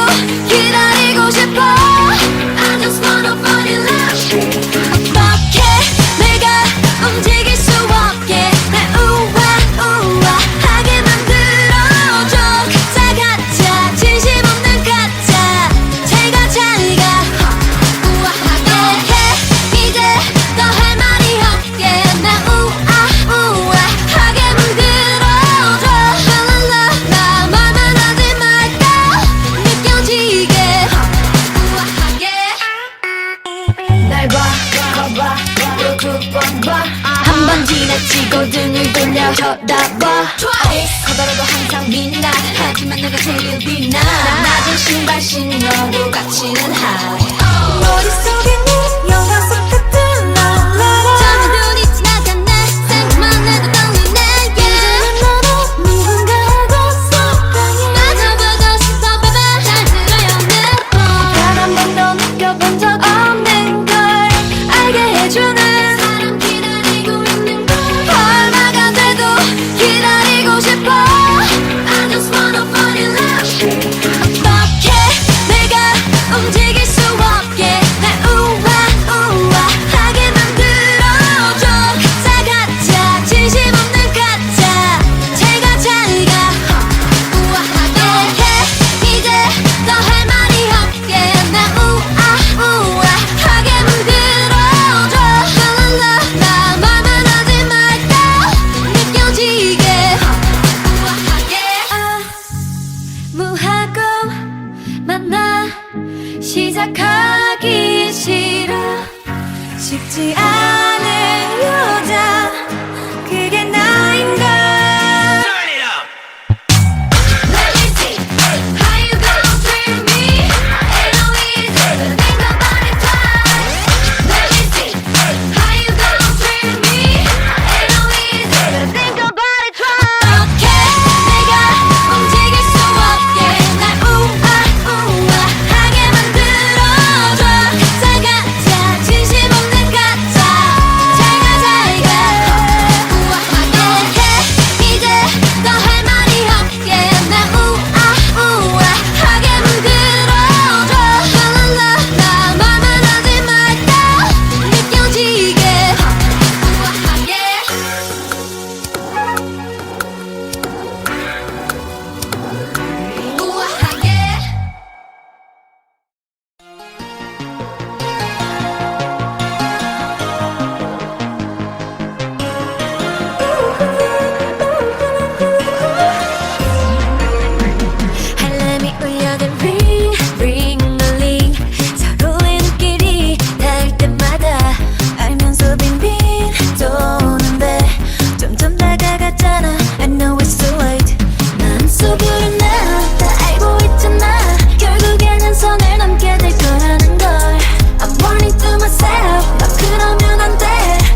기다리고 싶어 I just wanna fall in love 어떻게 내가 움직일 수 없게 날 우아하게 만들어줘 가짜 가짜 진심 없는 가짜 제가 잘가 우아하게 해 이제 더 할 말이 없게 날 우아하게 만들어줘 랄랄라 나 말만 하지 말까 느껴지게 우아하게 날 봐, 거봐, 또 두 번 봐. 한 번 지나치고 등을 돌려 쳐다봐. 커다라도 항상 빛나. 하지만 내가 제일 빛나. 낮은 신발 신어도 갇히는 high. 머릿속에 네 영화 속 같은 날. 잠이 눈이 지나갔네. 생각만 해도 떨리네. 이제는 너도 누군가하고 사랑해. 맞아보고 싶어, baby. 잘 들어요, 내 말. 단 한 번도 느껴본 적 없는 걸 알게 해주는 사람 기다리고 있는 걸 얼마가 돼도 기다리고 싶어 I just wanna fall in love 어떻게 내가 움직일 수 없게 날 우아하게 만들어줘 가짜 가짜 진심 없는 가짜 제가 잘가 우아하게 해 이제 더 할 말이 없게 날 우아하게 만들어줘 랄랄라 나 말만 하지 말까 느껴지게 우아하게 무하고 만나 시작하기 싫어 쉽지 않은 여자 그게 나인가 Let me see how you gonna treat me. Ain't no easy to think about it twice. Let me see how you gonna treat me. Ain't no easy to think about it twice. 어떻게 내가 움직일 수 없게 날 우아하게 만들어줘 가짜 가짜 진심 없는 가짜 제가 잘가 우아하게 해 이제 더 할 말이 없게 날 우아하게 만들어줘 랄랄라 나 말만 하지 말까 느껴지게 우아하게 우아하게 알람이 울려든 ring ring ring 서로의 눈길이 닿을 때마다 알면서 빙빙 도는데 점점 다가갔잖아 I know it's too late 마음속으로 나 다 알고 있잖아 결국에는 선을 넘게 될 거라는 걸 I'm warning to myself 너 그러면 안돼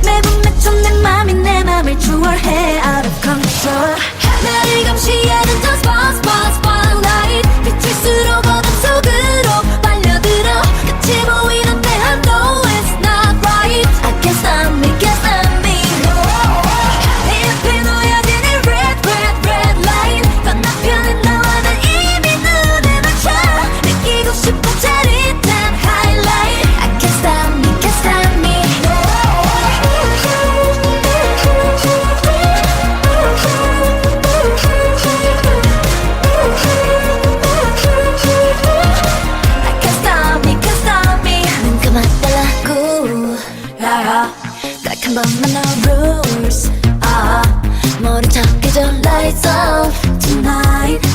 매번 맺혀 내 맘이 내 맘을 추월해 out of control 나를 감시하는 저 spotlight 비칠수록 어둠 속으로 빨려들어 끝이 보이는데 I know it's not right I can't stop me 내 앞에 놓여진 이 red line 건너편에 나와 난 이미 눈에 맞춰 느끼고 싶은 짜릿한 highlight I can't stop me 눈 감아달라고 딱 한 번만 no rules 머리 적게 져 lights off tonight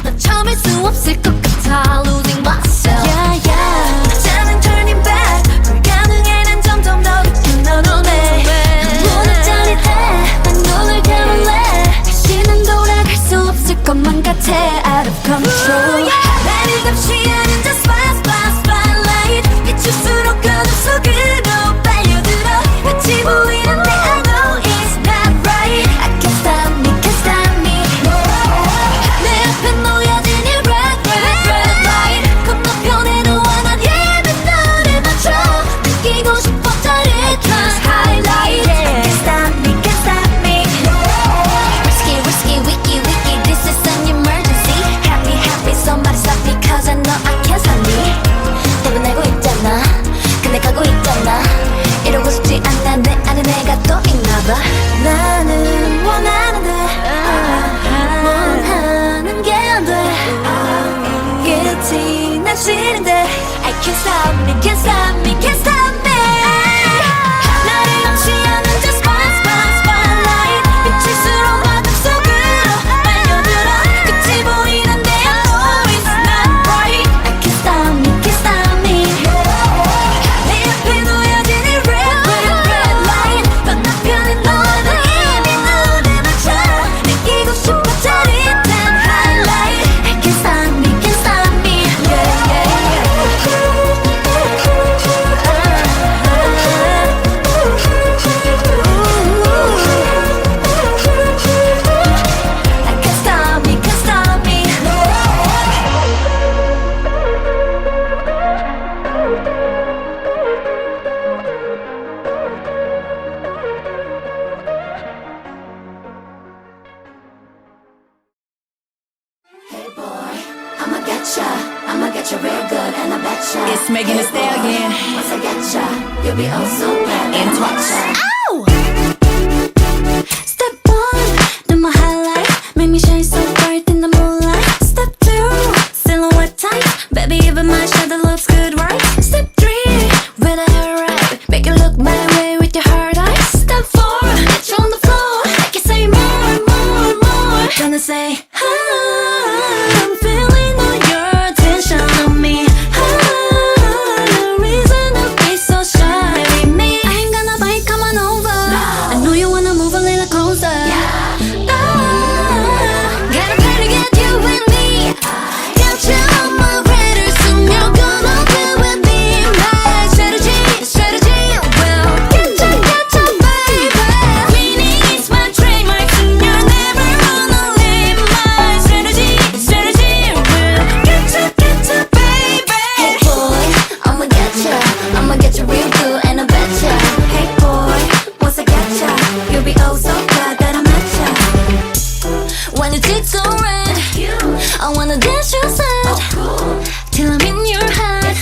넌 참을 수 없을 것 같아 losing myself yeah yeah 나는 turning back 불가능해 난 점점 더 깊은 너 눈에 눈은 짜릿해 난 눈을 감을래 다시는 돌아갈 수 없을 것만 같아 out of control 나를 기회가 또 있나봐. 나는 원하는데 원하는 게 안 돼. 끝이 난 싫은데 I can't stop me, can't stop me, can't stop me. 나를 넘치하는 저 spotlight 빛일수록 마음속으로 빨려들어. 끝이 보이는데 I know it's not right. I can't stop me, can't stop me. 내 앞에 놓여진 이 red light 건너편에 너는 이미 눈에 맞춰. 느끼고 싶어 짜릿한 highlight. I can't stop me, can't stop me. Yeah, yeah, I can't stop me, can't stop me. Hey boy, I'ma get ya real good and I betcha. It's Megan Thee Stallion. Once I get ya, you'll be oh so glad And that I twice. met ya. Step 1, do my highlight, make me shine so bright in the moonlight. Step 2, silhouette tight, baby even my shadow looks good, right? Step 3, with a hair right, make you look my way with your hard eyes. Step 4, get you on the floor, I can say more, more, more. Gonna say, I'm feeling all your attention on me. No reason to be so shy with me. I ain't gonna bite, come on over. I know you wanna move a little closer. Gotta pray to get you with me. Got you on my radar, soon you're gonna be with me. My strategy will get you, baby. Meaning it's my trademark, soon you'll never wanna leave. My strategy will get you, baby. Hey boy, I'ma get you real good and I betcha. Hey boy, once I get ya, you'll be oh so glad that I met ya. When your cheeks so red, I wanna dance your side till I'm in your head,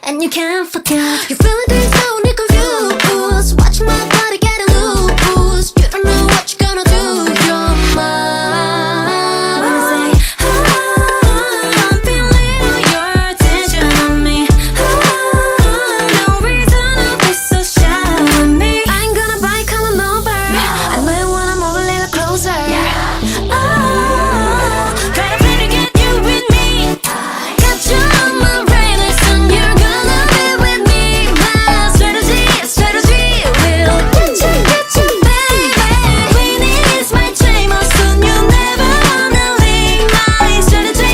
and you can't forget. You feel it deep down, you confused. Watch my body get loose. You don't know what you're gonna do. You're mine. When I say, I'm feeling all your attention on me. No reason to be so shy with me. I ain't gonna bite, come on over. I know you wanna move a little closer. Gotta pray to get you with me. Got you on my radar, soon you're gonna be with me. My strategy will get you, baby. Winning is my dream, oh soon you'll never wanna leave. My strategy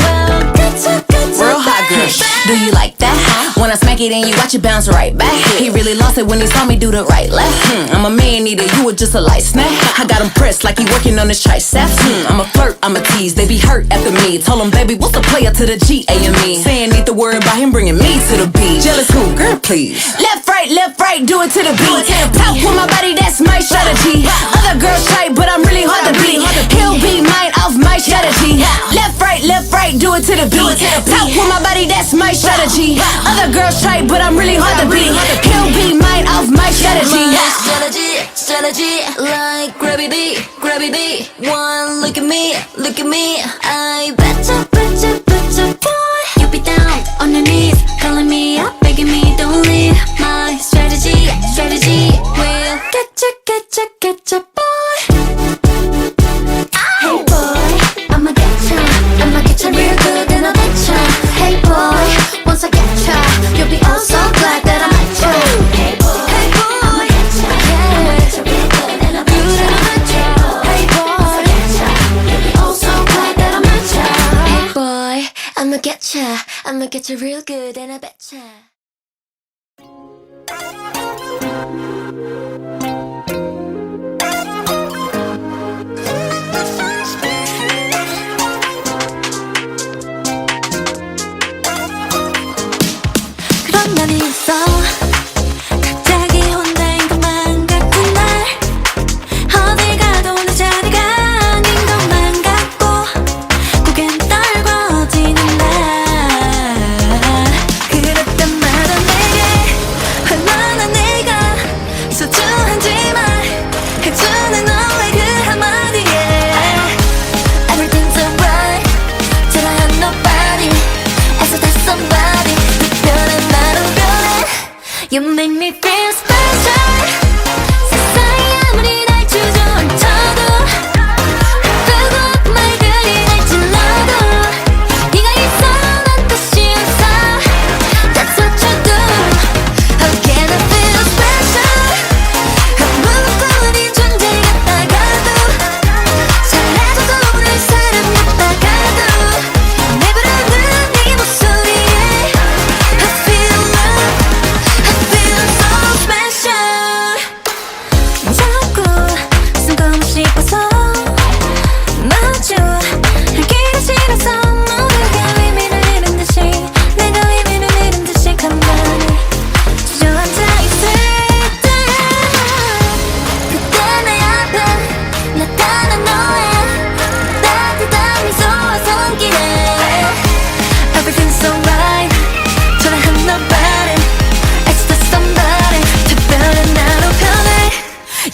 will get you, Real hot girl. Do you like that? When I smack it and you watch it bounce right back. He really lost it when he saw me do the right left. I'm a man eater, you were just a light snack. I got him pressed like he working on his triceps. I'm a flirt, I'm a tease, they be hurt after me. Told him, baby, what's the player to the G-A-M-E? Saying need the word about him bringing me to the beat. Jealous who? Girl, please. Left, right, do it to the beat. Talk with my body, that's my strategy. Other girls try, but I'm really hard to beat. He'll be mine off my strategy. Left, right, do it to the beat. Talk with my body, that's my strategy. Other girls try, but I'm really hard to beat. He'll be mine off my strategy. My strategy, like gravity. One look at me. I betcha, boy. You be down on your knees, calling me up, begging me don't leave. My strategy will get you, boy. Hey boy, I'ma get ya real good and I betcha. Hey boy, once I get ya, you'll be oh so glad that I met ya. Hey boy, I'ma get ya real good and I betcha. Hey boy, you'll be oh so glad that I met ya. Hey boy, I'ma get ya real good and I betcha. 그런 날이 있어. 갑자기 혼자인 것만 같은 날. 어딜 가도 내 자리가 아닌 것만 같고 고개는 떨궈지는 날. 그랬단 말은 내게 얼마나 내가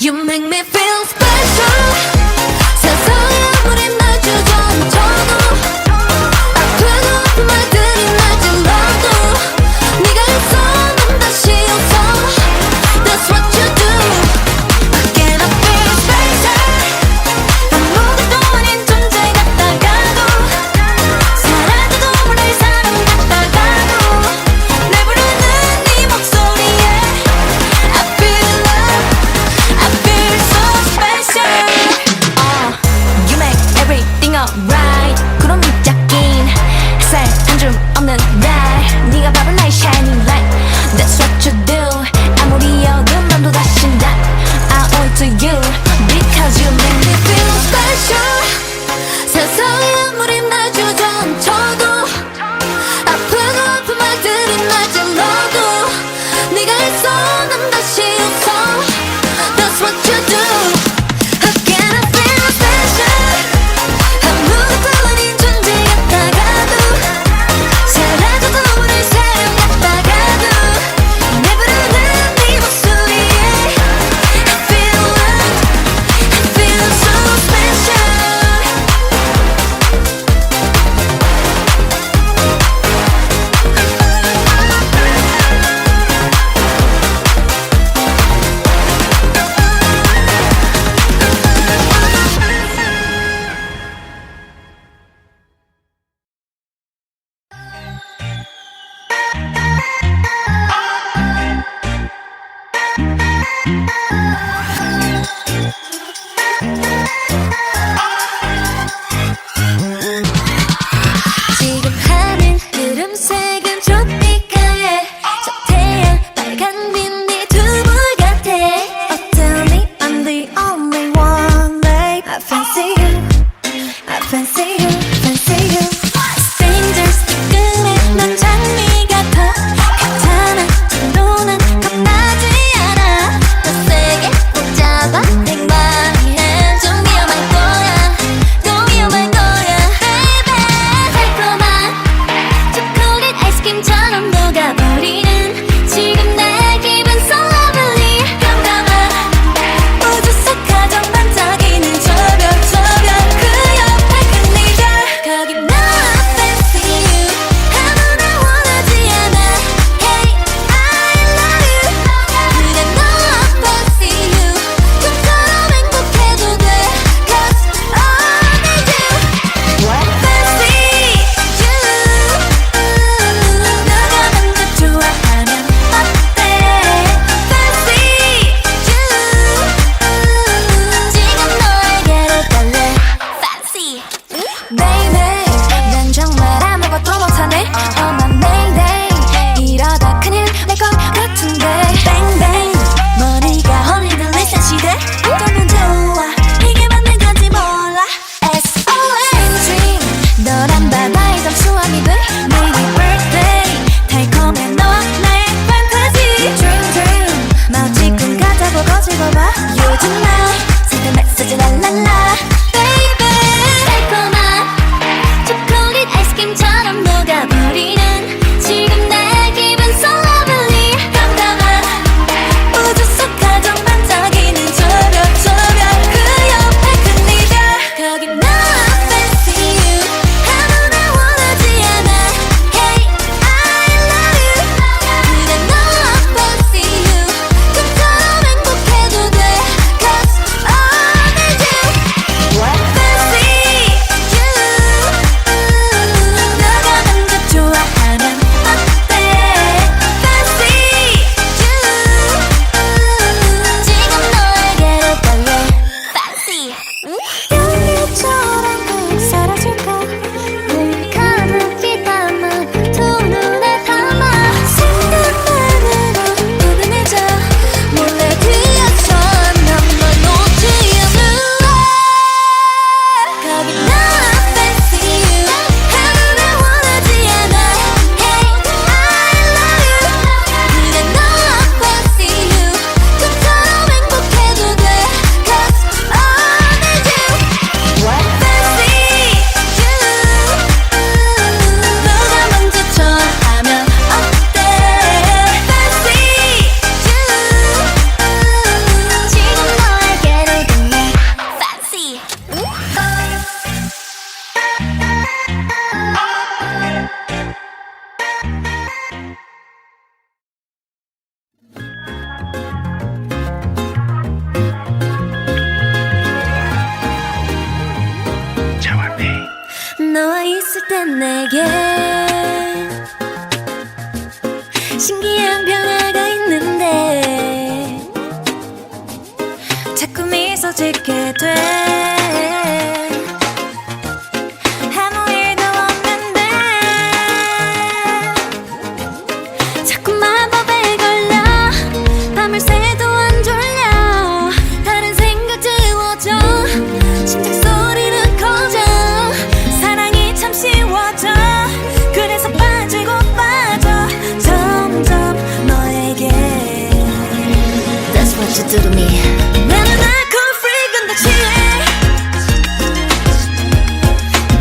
You make me feel special. 세상에 아무리 날 주저앉혀도 아프고 아픈 말들이 날 찔러도 네가 있어 난 다시 웃어. That's what you do. Again I feel special. 아무것도 아닌 존재 같다가도 사라져도 모를 사람 같다가도 날 부르는 네 목소리에 I feel love. I feel so special. You make everything alright. 구름이 짝인 햇살 한 줌 없는 날 네가 바로 나의 shining light. That's what you do. 아무리 어두운 밤도 다신다. I owe it to you because you make me feel special. 세상에 아무리 날 주저앉혀도 아프고 아픈 말들이 날 찔러도 네가 있어 난 다시 웃어. That's what you do. Again I feel special. 아무것도 아닌 존재 같다가도 사라져도 모를 사람 같다가도 날 부르는 네 목소리에 I feel love. I feel so special. 지금 하늘 구름 색은 트로피카에 저 태양 빨간 빛네 두불 같아. Oh tell me I'm the only one, babe. I fancy you, I fancy you, fancy you. Strangers 뒤끝에 난 장미 같아. 괜찮아 정도는 겁나지 않아. 더 세게 땐 내게 신기한 변화가 있는데 자꾸 미소 짓게 돼 아무 일도 없는데 자꾸 마법에 걸려 밤을 새도 안 졸려 다른 생각 지워져 심장 소리는 커져 사랑이 참 쉬워져 그래서 빠지고 빠져 점점 너에게 That's what you do to me 나는 alcohol free 근데 취해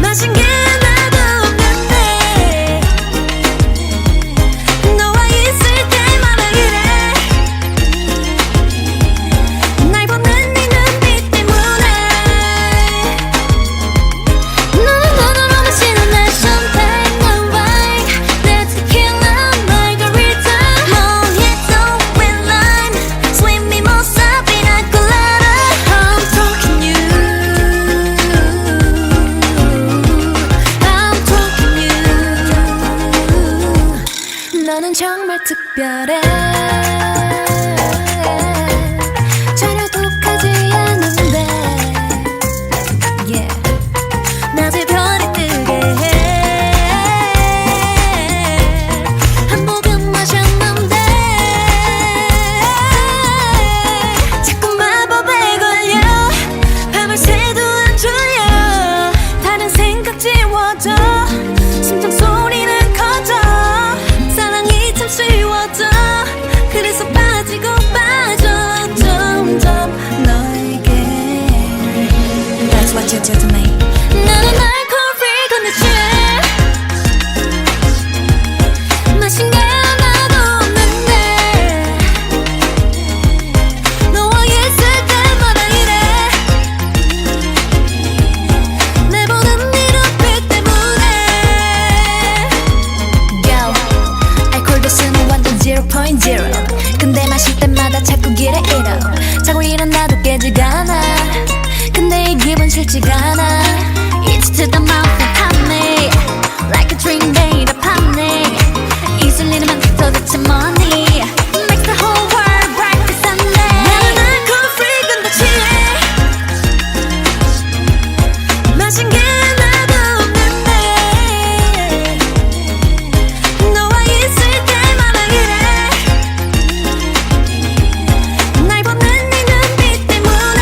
마신 게 하나도 없는데 너와 있을 때마다 이래 날 보는 네 눈빛 때문에 너는 너로 마시는 날 champagne 난 wine 내 tequila margarita mojito with lime sweet mimosa pina colada I'm talking you I'm talking you 너는 정말 특별해 전혀 독하지 않은데 yeah. 낮에 별이 뜨게 해 한 모금 마셨는데 자꾸 마법에 걸려 밤을 새도 안 졸려 다른 생각 지워져 심장 소리는 커져 사랑이 참 쉬워져 그래서 빠지고 빠져 점점 너에게 That's what you do to me 나는 alcohol free 근데 취해 마신 게 하나도 없는데 너와 있을 때마다 이래 내 보는 네 눈빛 때문에 Yo 알코올 도수는 완전 0.0 근데 마실 때마다 자꾸 길에 잃어 자고 일어나도 깨지가 않아 근데 이 기분 싫지가 않아 It's to the mouth and pop me Like a dream made of honey 이슬리는 맘 도대체 뭐니 Makes the whole world bright as Sunday 나는 alcohol free 근데 취해 마신 게 하나도 없는데 너와 있을 때마다 이래 날 보는 네 눈빛 때문에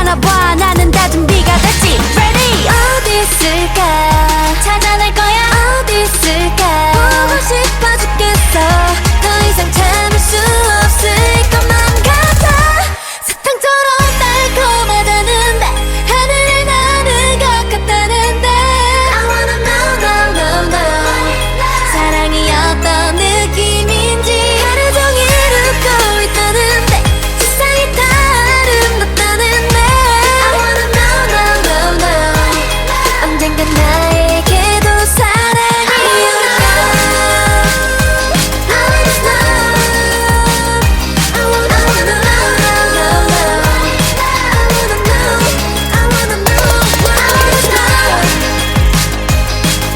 떠나봐 나는 다 준비가 됐지 Ready 어디 있을까 찾아낼 거야 어디 있을까 보고 싶어 죽겠어 더 이상 참을 수 없을 것만 같아 사탕처럼 달콤하다는데 하늘을 나는 것 같다는데 I wanna know, know, know, know 사랑이 어떤 느낌인지 하루 종일 웃고 있다는데 세상이 다 아름답다는데 I wanna know, know, know, know 언젠간 나에게도 사랑이 올까 I wanna know I wanna know, know, know, know I wanna know I wanna know I wanna know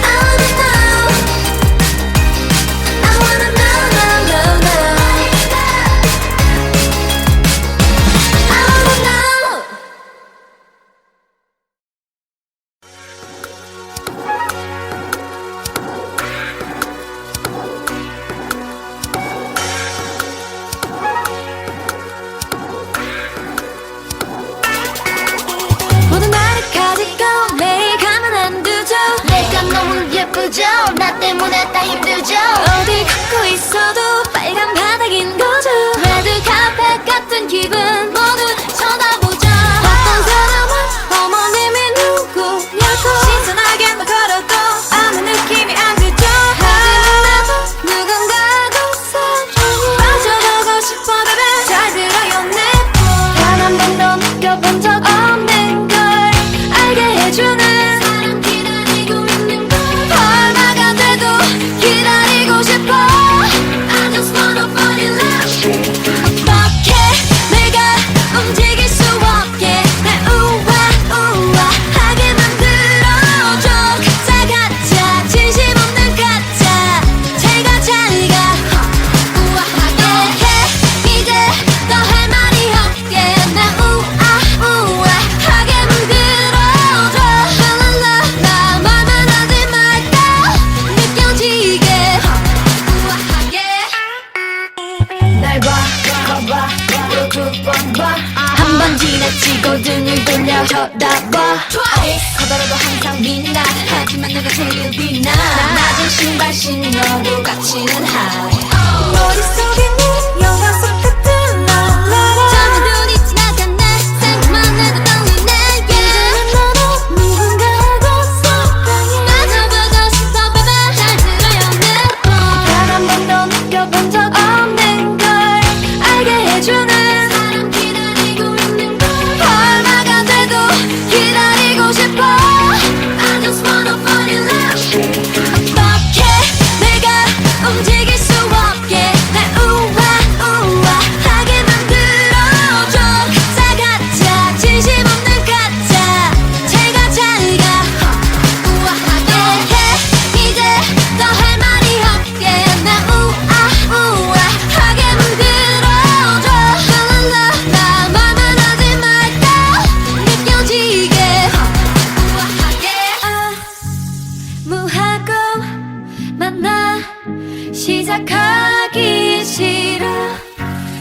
I wanna know I wanna know, know, know, know I wanna know 모든 나를 가지고 매일 가만 안 두죠 내가 너무 예쁘죠 나 때문에 다 힘들죠 어디 걷고 있어도 빨간 바닥인 거죠 레드 카펫 같은 기분 모두 쳐다보죠 어떤 사람은 어머님이 누구냐고 신선하게만 걸어도 아무 느낌이 안 들죠 하지만 나도 누군가하고 사랑에 빠져보고 싶어 baby 잘 들어요 단 한 번도 느껴본 적 없는 걸 알게 해주는 사람 기다리고 있는 걸 얼마가 돼도 기다리고 싶어 I just wanna fall in love 어떻게 내가 움직일 수 없게 날 우아하게 만들어줘 가짜 가짜 진심 없는 가짜 제가 잘가 우아하게 해 이제 더 할 말이 없게 날 우아하게 만들어줘 랄랄라 나 말만 하지 말까 느껴지게 우아하게 날 봐, 봐봐, 또 두 번 봐. 한 번 지나치고 등을 돌려 쳐다봐. 커다라도 항상 빛나. 하지만 내가 제일 빛나. 낮은 신발 신어도 갇히는 high. 머릿속에 네 영화 속 같은 너. 잠은 눈이 지나갔네. 생각만 해도 떨리네. 이제는 너도 누군가하고 사랑해. 맞아보고 싶어, baby. 잘 들어요, 내 말. 단 한 번도 느껴본 적 없는 걸 알게 해주는 사람 기다리고 있는 걸 얼마가 돼도 기다리고 싶어 I just wanna fall in love 어떻게 내가 움직일 수 없게 날 우아하게 만들어줘 가짜 가짜 진심 없는 가짜 제가 잘가 우아하게 해 이제 더 할 말이 없게 날 우아하게 만들어줘 랄랄라 나 말만 하지 말까 느껴지게 우아하게 무하고 만나 시작하기 싫어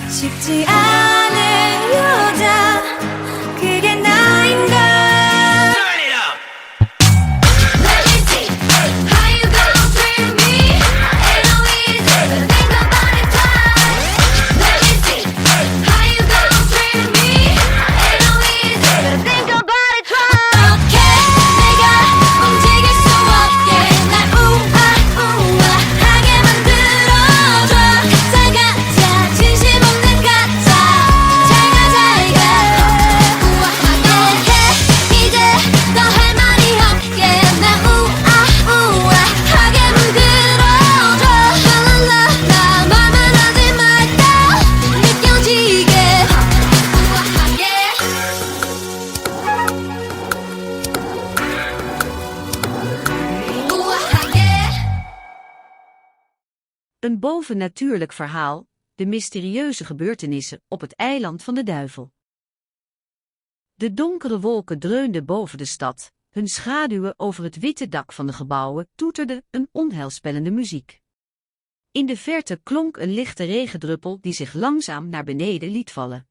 쉽지 않은 여자 그게 나인가 Let me see how you gonna treat me Ain't no easy to think about it twice Let me see how you gonna treat me Ain't no easy to think about it twice 어떻게 내가 움직일 수 없게 날 우아하게 만들어줘 가짜 가짜 진심 없는 가짜 제가 잘가 우아하게 해 이제 더 할 말이 없게 날 우아하게 만들어줘 랄랄라 나 말만 하지 말까 느껴지게 우아하게 우아하게 Een bovennatuurlijk verhaal, de mysterieuze gebeurtenissen op het eiland van de duivel. De donkere wolken dreunden boven de stad, hun schaduwen over het witte dak van de gebouwen toeterde een onheilspellende muziek. In de verte klonk een lichte regendruppel die zich langzaam naar beneden liet vallen.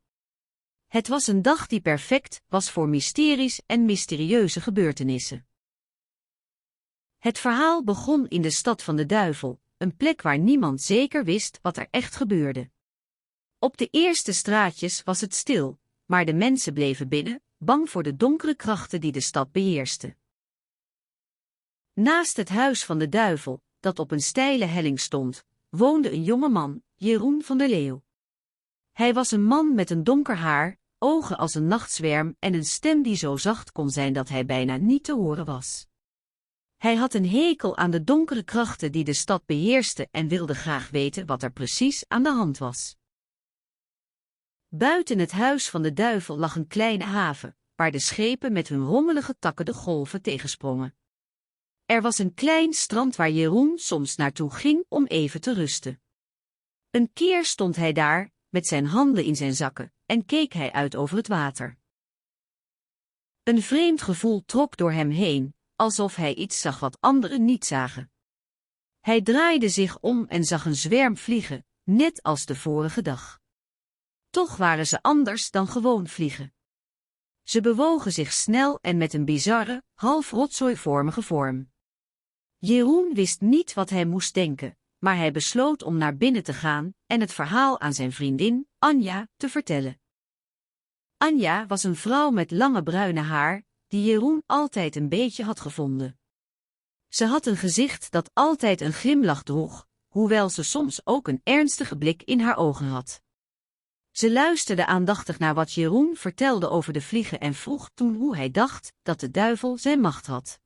Het was een dag die perfect was voor mysteries en mysterieuze gebeurtenissen. Het verhaal begon in de stad van de duivel, een plek waar niemand zeker wist wat er echt gebeurde. Op de eerste straatjes was het stil, maar de mensen bleven binnen, bang voor de donkere krachten die de stad beheersten. Naast het huis van de duivel, dat op een steile helling stond, woonde een jonge man, Jeroen van der Leeuw. Hij was een man met een donker haar, ogen als een nachtzwerm en een stem die zo zacht kon zijn dat hij bijna niet te horen was. Hij had een hekel aan de donkere krachten die de stad beheersten en wilde graag weten wat er precies aan de hand was. Buiten het huis van de duivel lag een kleine haven, waar de schepen met hun rommelige takken de golven tegensprongen. Er was een klein strand waar Jeroen soms naartoe ging om even te rusten. Een keer stond hij daar, met zijn handen in zijn zakken, en keek hij uit over het water. Een vreemd gevoel trok door hem heen, alsof hij iets zag wat anderen niet zagen. Hij draaide zich om en zag een zwerm vliegen, net als de vorige dag. Toch waren ze anders dan gewoon vliegen. Ze bewogen zich snel en met een bizarre, half rotzooivormige vorm. Jeroen wist niet wat hij moest denken, maar hij besloot om naar binnen te gaan en het verhaal aan zijn vriendin, Anja, te vertellen. Anja was een vrouw met lange bruine haar, die Jeroen altijd een beetje had gevonden. Ze had een gezicht dat altijd een glimlach droeg, hoewel ze soms ook een ernstige blik in haar ogen had. Ze luisterde aandachtig naar wat Jeroen vertelde over de vliegen en vroeg toen hoe hij dacht dat de duivel zijn macht had.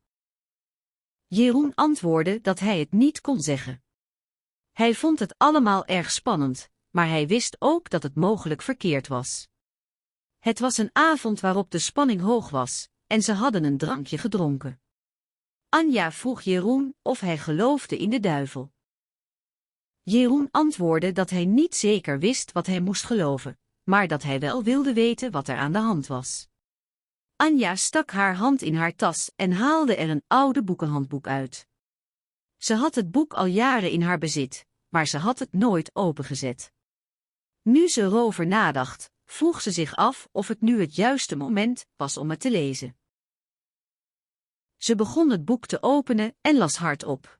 Jeroen antwoordde dat hij het niet kon zeggen. Hij vond het allemaal erg spannend, maar hij wist ook dat het mogelijk verkeerd was. Het was een avond waarop de spanning hoog was, en ze hadden een drankje gedronken. Anja vroeg Jeroen of hij geloofde in de duivel. Jeroen antwoordde dat hij niet zeker wist wat hij moest geloven, maar dat hij wel wilde weten wat er aan de hand was. Anja stak haar hand in haar tas en haalde er een oude boekenhandboek uit. Ze had het boek al jaren in haar bezit, maar ze had het nooit opengezet. Nu ze erover nadacht, vroeg ze zich af of het nu het juiste moment was om het te lezen. Ze begon het boek te openen en las hardop.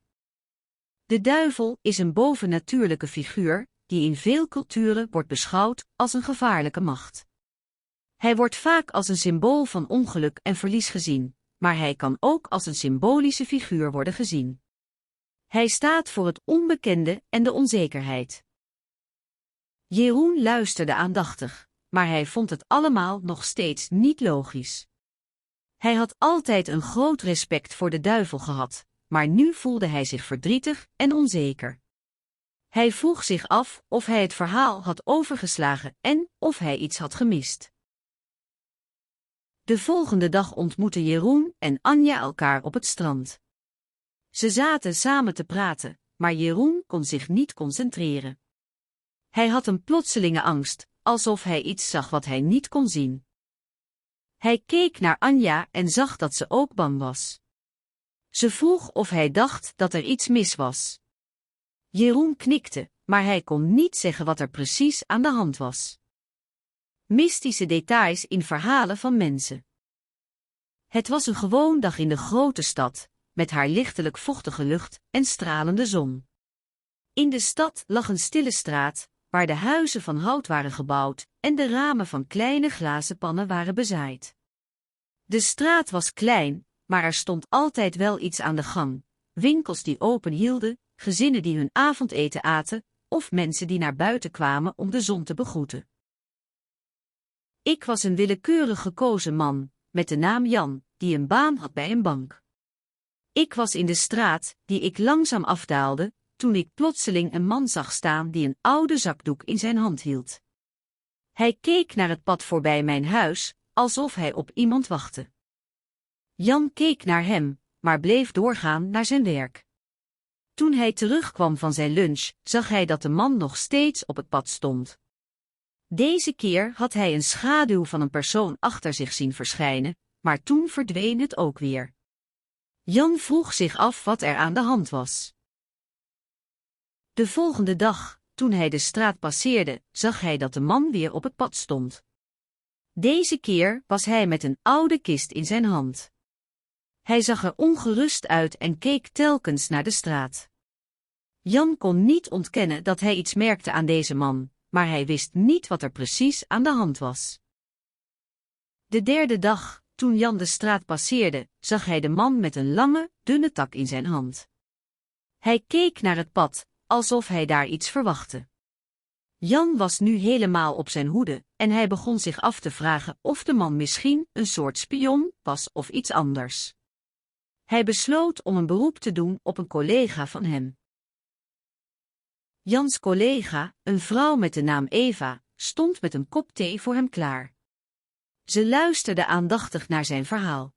De duivel is een bovennatuurlijke figuur, die in veel culturen wordt beschouwd als een gevaarlijke macht. Hij wordt vaak als een symbool van ongeluk en verlies gezien, maar hij kan ook als een symbolische figuur worden gezien. Hij staat voor het onbekende en de onzekerheid. Jeroen luisterde aandachtig, maar hij vond het allemaal nog steeds niet logisch. Hij had altijd een groot respect voor de duivel gehad, maar nu voelde hij zich verdrietig en onzeker. Hij vroeg zich af of hij het verhaal had overgeslagen en of hij iets had gemist. De volgende dag ontmoetten Jeroen en Anja elkaar op het strand. Ze zaten samen te praten, maar Jeroen kon zich niet concentreren. Hij had een plotselinge angst, alsof hij iets zag wat hij niet kon zien. Hij keek naar Anja en zag dat ze ook bang was. Ze vroeg of hij dacht dat er iets mis was. Jeroen knikte, maar hij kon niet zeggen wat er precies aan de hand was. Mystische details in verhalen van mensen. Het was een gewoon dag in de grote stad, met haar lichtelijk vochtige lucht en stralende zon. In de stad lag een stille straat, waar de huizen van hout waren gebouwd en de ramen van kleine glazen pannen waren bezaaid. De straat was klein, maar er stond altijd wel iets aan de gang, winkels die open hielden, gezinnen die hun avondeten aten, of mensen die naar buiten kwamen om de zon te begroeten. Ik was een willekeurig gekozen man, met de naam Jan, die een baan had bij een bank. Ik was in de straat, die ik langzaam afdaalde, toen ik plotseling een man zag staan die een oude zakdoek in zijn hand hield. Hij keek naar het pad voorbij mijn huis, alsof hij op iemand wachtte. Jan keek naar hem, maar bleef doorgaan naar zijn werk. Toen hij terugkwam van zijn lunch, zag hij dat de man nog steeds op het pad stond. Deze keer had hij een schaduw van een persoon achter zich zien verschijnen, maar toen verdween het ook weer. Jan vroeg zich af wat er aan de hand was. De volgende dag, toen hij de straat passeerde, zag hij dat de man weer op het pad stond. Deze keer was hij met een oude kist in zijn hand. Hij zag er ongerust uit en keek telkens naar de straat. Jan kon niet ontkennen dat hij iets merkte aan deze man, maar hij wist niet wat er precies aan de hand was. De derde dag, toen Jan de straat passeerde, zag hij de man met een lange, dunne tak in zijn hand. Hij keek naar het pad, alsof hij daar iets verwachtte. Jan was nu helemaal op zijn hoede en hij begon zich af te vragen of de man misschien een soort spion was of iets anders. Hij besloot om een beroep te doen op een collega van hem. Jans collega, een vrouw met de naam Eva, stond met een kop thee voor hem klaar. Ze luisterde aandachtig naar zijn verhaal.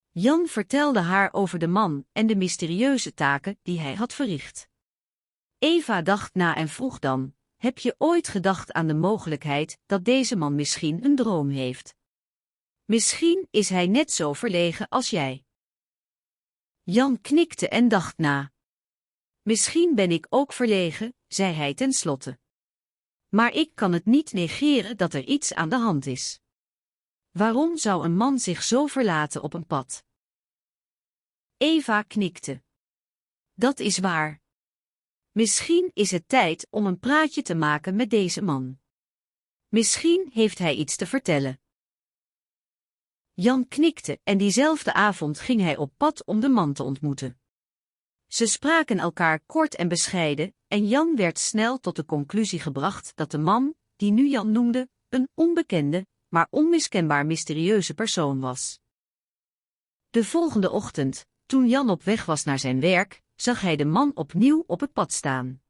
Jan vertelde haar over de man en de mysterieuze taken die hij had verricht. Eva dacht na en vroeg dan: heb je ooit gedacht aan de mogelijkheid dat deze man misschien een droom heeft? Misschien is hij net zo verlegen als jij. Jan knikte en dacht na. Misschien ben ik ook verlegen, zei hij tenslotte. Maar ik kan het niet negeren dat er iets aan de hand is. Waarom zou een man zich zo verlaten op een pad? Eva knikte. Dat is waar. Misschien is het tijd om een praatje te maken met deze man. Misschien heeft hij iets te vertellen. Jan knikte en diezelfde avond ging hij op pad om de man te ontmoeten. Ze spraken elkaar kort en bescheiden en Jan werd snel tot de conclusie gebracht dat de man, die nu Jan noemde, een onbekende, maar onmiskenbaar mysterieuze persoon was. De volgende ochtend, toen Jan op weg was naar zijn werk, zag hij de man opnieuw op het pad staan.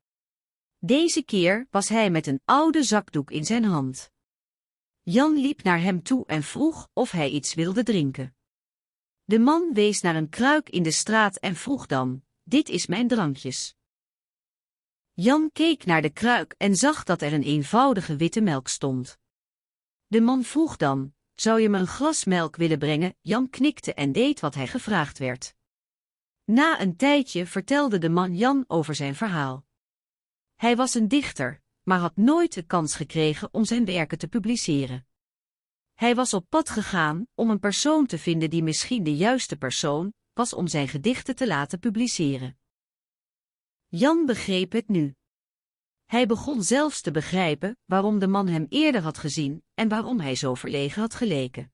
Deze keer was hij met een oude zakdoek in zijn hand. Jan liep naar hem toe en vroeg of hij iets wilde drinken. De man wees naar een kruik in de straat en vroeg dan: dit is mijn drankjes. Jan keek naar de kruik en zag dat er een eenvoudige witte melk stond. De man vroeg dan: zou je me een glas melk willen brengen? Jan knikte en deed wat hij gevraagd werd. Na een tijdje vertelde de man Jan over zijn verhaal. Hij was een dichter, maar had nooit de kans gekregen om zijn werken te publiceren. Hij was op pad gegaan om een persoon te vinden die misschien de juiste persoon was om zijn gedichten te laten publiceren. Jan begreep het nu. Hij begon zelfs te begrijpen waarom de man hem eerder had gezien en waarom hij zo verlegen had geleken.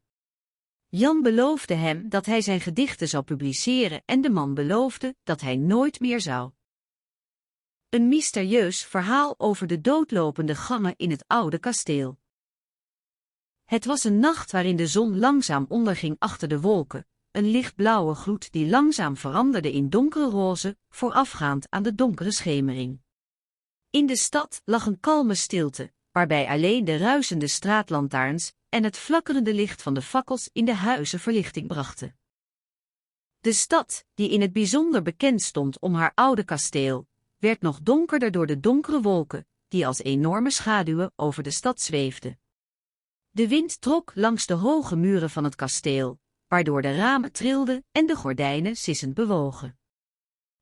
Jan beloofde hem dat hij zijn gedichten zou publiceren en de man beloofde dat hij nooit meer zou. Een mysterieus verhaal over de doodlopende gangen in het oude kasteel. Het was een nacht waarin de zon langzaam onderging achter de wolken, een lichtblauwe gloed die langzaam veranderde in donkere roze, voorafgaand aan de donkere schemering. In de stad lag een kalme stilte, waarbij alleen de ruisende straatlantaarns en het flakkerende licht van de fakkels in de huizen verlichting brachten. De stad, die in het bijzonder bekend stond om haar oude kasteel, werd nog donkerder door de donkere wolken, die als enorme schaduwen over de stad zweefden. De wind trok langs de hoge muren van het kasteel, waardoor de ramen trilden en de gordijnen sissend bewogen.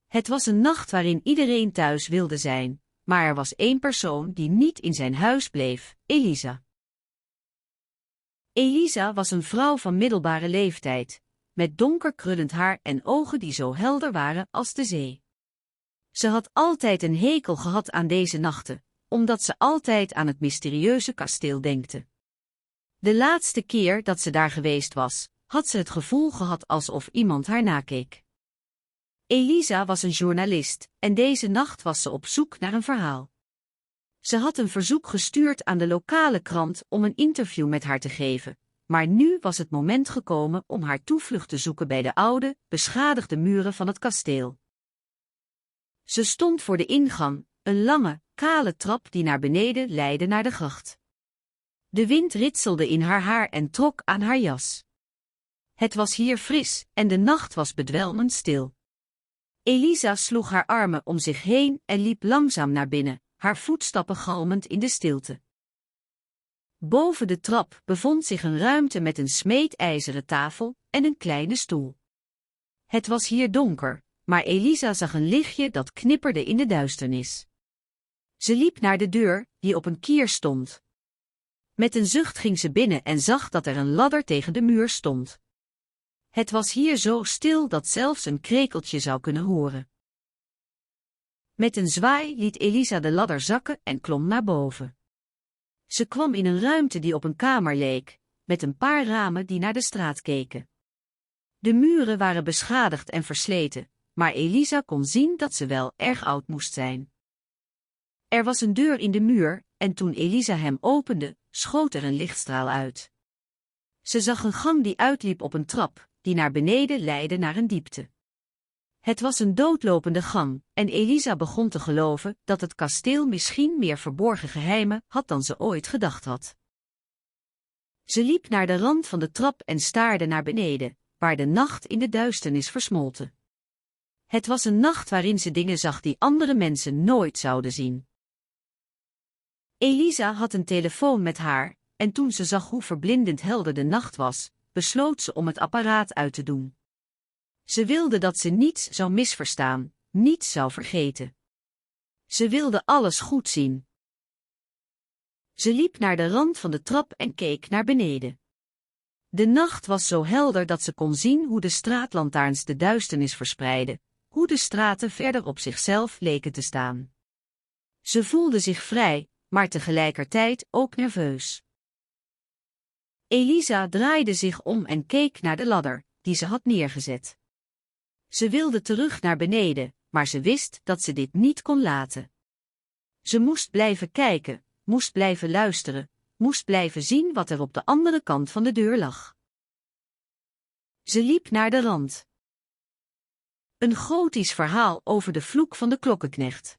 Het was een nacht waarin iedereen thuis wilde zijn, maar er was één persoon die niet in zijn huis bleef: Elisa. Elisa was een vrouw van middelbare leeftijd, met donker krullend haar en ogen die zo helder waren als de zee. Ze had altijd een hekel gehad aan deze nachten, omdat ze altijd aan het mysterieuze kasteel denkte. De laatste keer dat ze daar geweest was, had ze het gevoel gehad alsof iemand haar nakeek. Elisa was een journalist en deze nacht was ze op zoek naar een verhaal. Ze had een verzoek gestuurd aan de lokale krant om een interview met haar te geven, maar nu was het moment gekomen om haar toevlucht te zoeken bij de oude, beschadigde muren van het kasteel. Ze stond voor de ingang, een lange, kale trap die naar beneden leidde naar de gracht. De wind ritselde in haar haar en trok aan haar jas. Het was hier fris en de nacht was bedwelmend stil. Elisa sloeg haar armen om zich heen en liep langzaam naar binnen, haar voetstappen galmend in de stilte. Boven de trap bevond zich een ruimte met een smeedijzeren tafel en een kleine stoel. Het was hier donker, maar Elisa zag een lichtje dat knipperde in de duisternis. Ze liep naar de deur, die op een kier stond. Met een zucht ging ze binnen en zag dat er een ladder tegen de muur stond. Het was hier zo stil dat zelfs een krekeltje zou kunnen horen. Met een zwaai liet Elisa de ladder zakken en klom naar boven. Ze kwam in een ruimte die op een kamer leek, met een paar ramen die naar de straat keken. De muren waren beschadigd en versleten, maar Elisa kon zien dat ze wel erg oud moest zijn. Er was een deur in de muur, en toen Elisa hem opende, schoot er een lichtstraal uit. Ze zag een gang die uitliep op een trap, die naar beneden leidde naar een diepte. Het was een doodlopende gang, en Elisa begon te geloven dat het kasteel misschien meer verborgen geheimen had dan ze ooit gedacht had. Ze liep naar de rand van de trap en staarde naar beneden, waar de nacht in de duisternis versmolten. Het was een nacht waarin ze dingen zag die andere mensen nooit zouden zien. Elisa had een telefoon met haar, en toen ze zag hoe verblindend helder de nacht was, besloot ze om het apparaat uit te doen. Ze wilde dat ze niets zou misverstaan, niets zou vergeten. Ze wilde alles goed zien. Ze liep naar de rand van de trap en keek naar beneden. De nacht was zo helder dat ze kon zien hoe de straatlantaarns de duisternis verspreidden, hoe de straten verder op zichzelf leken te staan. Ze voelde zich vrij, maar tegelijkertijd ook nerveus. Elisa draaide zich om en keek naar de ladder, die ze had neergezet. Ze wilde terug naar beneden, maar ze wist dat ze dit niet kon laten. Ze moest blijven kijken, moest blijven luisteren, moest blijven zien wat er op de andere kant van de deur lag. Ze liep naar de rand. Een gotisch verhaal over de vloek van de klokkenknecht.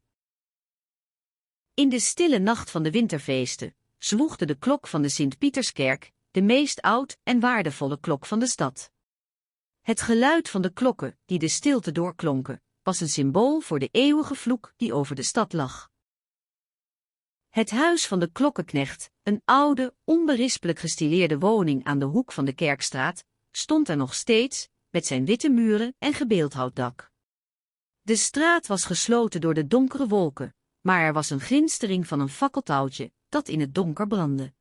In de stille nacht van de winterfeesten zwoegde de klok van de Sint-Pieterskerk, de meest oud en waardevolle klok van de stad. Het geluid van de klokken, die de stilte doorklonken, was een symbool voor de eeuwige vloek die over de stad lag. Het huis van de klokkenknecht, een oude, onberispelijk gestileerde woning aan de hoek van de Kerkstraat, stond er nog steeds, met zijn witte muren en gebeeldhouwd dak. De straat was gesloten door de donkere wolken, maar er was een glinstering van een fakkeltouwtje, dat in het donker brandde.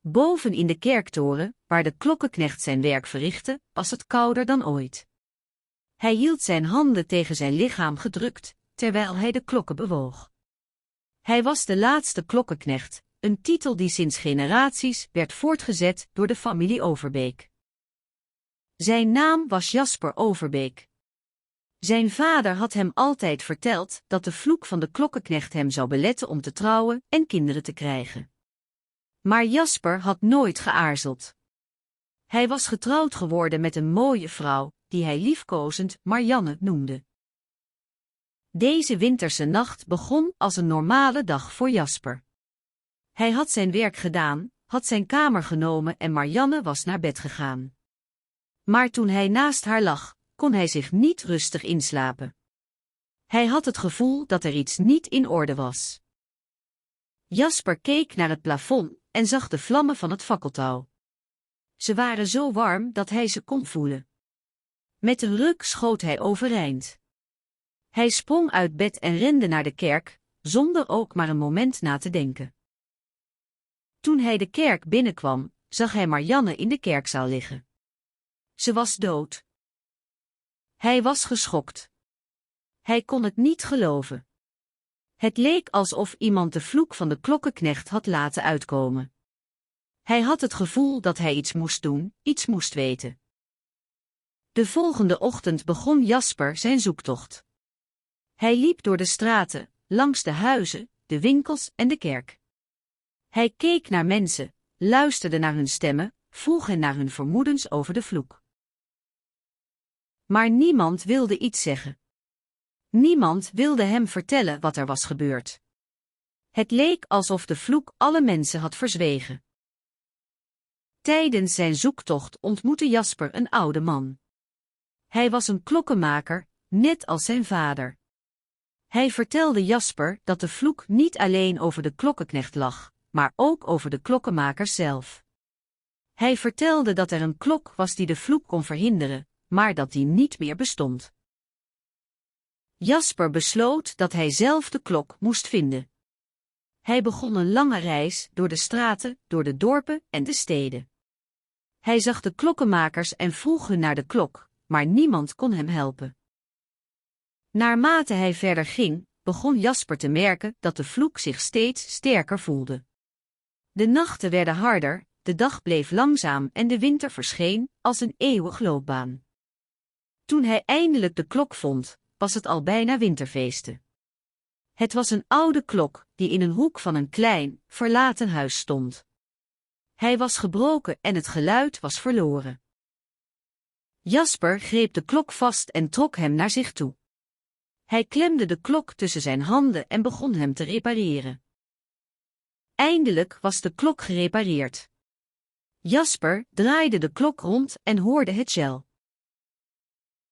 Boven in de kerktoren, waar de klokkenknecht zijn werk verrichtte, was het kouder dan ooit. Hij hield zijn handen tegen zijn lichaam gedrukt, terwijl hij de klokken bewoog. Hij was de laatste klokkenknecht, een titel die sinds generaties werd voortgezet door de familie Overbeek. Zijn naam was Jasper Overbeek. Zijn vader had hem altijd verteld dat de vloek van de klokkenknecht hem zou beletten om te trouwen en kinderen te krijgen. Maar Jasper had nooit geaarzeld. Hij was getrouwd geworden met een mooie vrouw, die hij liefkozend Marianne noemde. Deze winterse nacht begon als een normale dag voor Jasper. Hij had zijn werk gedaan, had zijn kamer genomen en Marianne was naar bed gegaan. Maar toen hij naast haar lag, kon hij zich niet rustig inslapen. Hij had het gevoel dat er iets niet in orde was. Jasper keek naar het plafond en zag de vlammen van het fakkeltouw. Ze waren zo warm dat hij ze kon voelen. Met een ruk schoot hij overeind. Hij sprong uit bed en rende naar de kerk, zonder ook maar een moment na te denken. Toen hij de kerk binnenkwam, zag hij Marianne in de kerkzaal liggen. Ze was dood. Hij was geschokt. Hij kon het niet geloven. Het leek alsof iemand de vloek van de klokkenknecht had laten uitkomen. Hij had het gevoel dat hij iets moest doen, iets moest weten. De volgende ochtend begon Jasper zijn zoektocht. Hij liep door de straten, langs de huizen, de winkels en de kerk. Hij keek naar mensen, luisterde naar hun stemmen, vroeg hen naar hun vermoedens over de vloek. Maar niemand wilde iets zeggen. Niemand wilde hem vertellen wat er was gebeurd. Het leek alsof de vloek alle mensen had verzwegen. Tijdens zijn zoektocht ontmoette Jasper een oude man. Hij was een klokkenmaker, net als zijn vader. Hij vertelde Jasper dat de vloek niet alleen over de klokkenknecht lag, maar ook over de klokkenmakers zelf. Hij vertelde dat er een klok was die de vloek kon verhinderen, maar dat die niet meer bestond. Jasper besloot dat hij zelf de klok moest vinden. Hij begon een lange reis door de straten, door de dorpen en de steden. Hij zag de klokkenmakers en vroeg hun naar de klok, maar niemand kon hem helpen. Naarmate hij verder ging, begon Jasper te merken dat de vloek zich steeds sterker voelde. De nachten werden harder, de dag bleef langzaam en de winter verscheen als een eeuwig loopbaan. Toen hij eindelijk de klok vond, was het al bijna winterfeesten. Het was een oude klok die in een hoek van een klein, verlaten huis stond. Hij was gebroken en het geluid was verloren. Jasper greep de klok vast en trok hem naar zich toe. Hij klemde de klok tussen zijn handen en begon hem te repareren. Eindelijk was de klok gerepareerd. Jasper draaide de klok rond en hoorde het gel.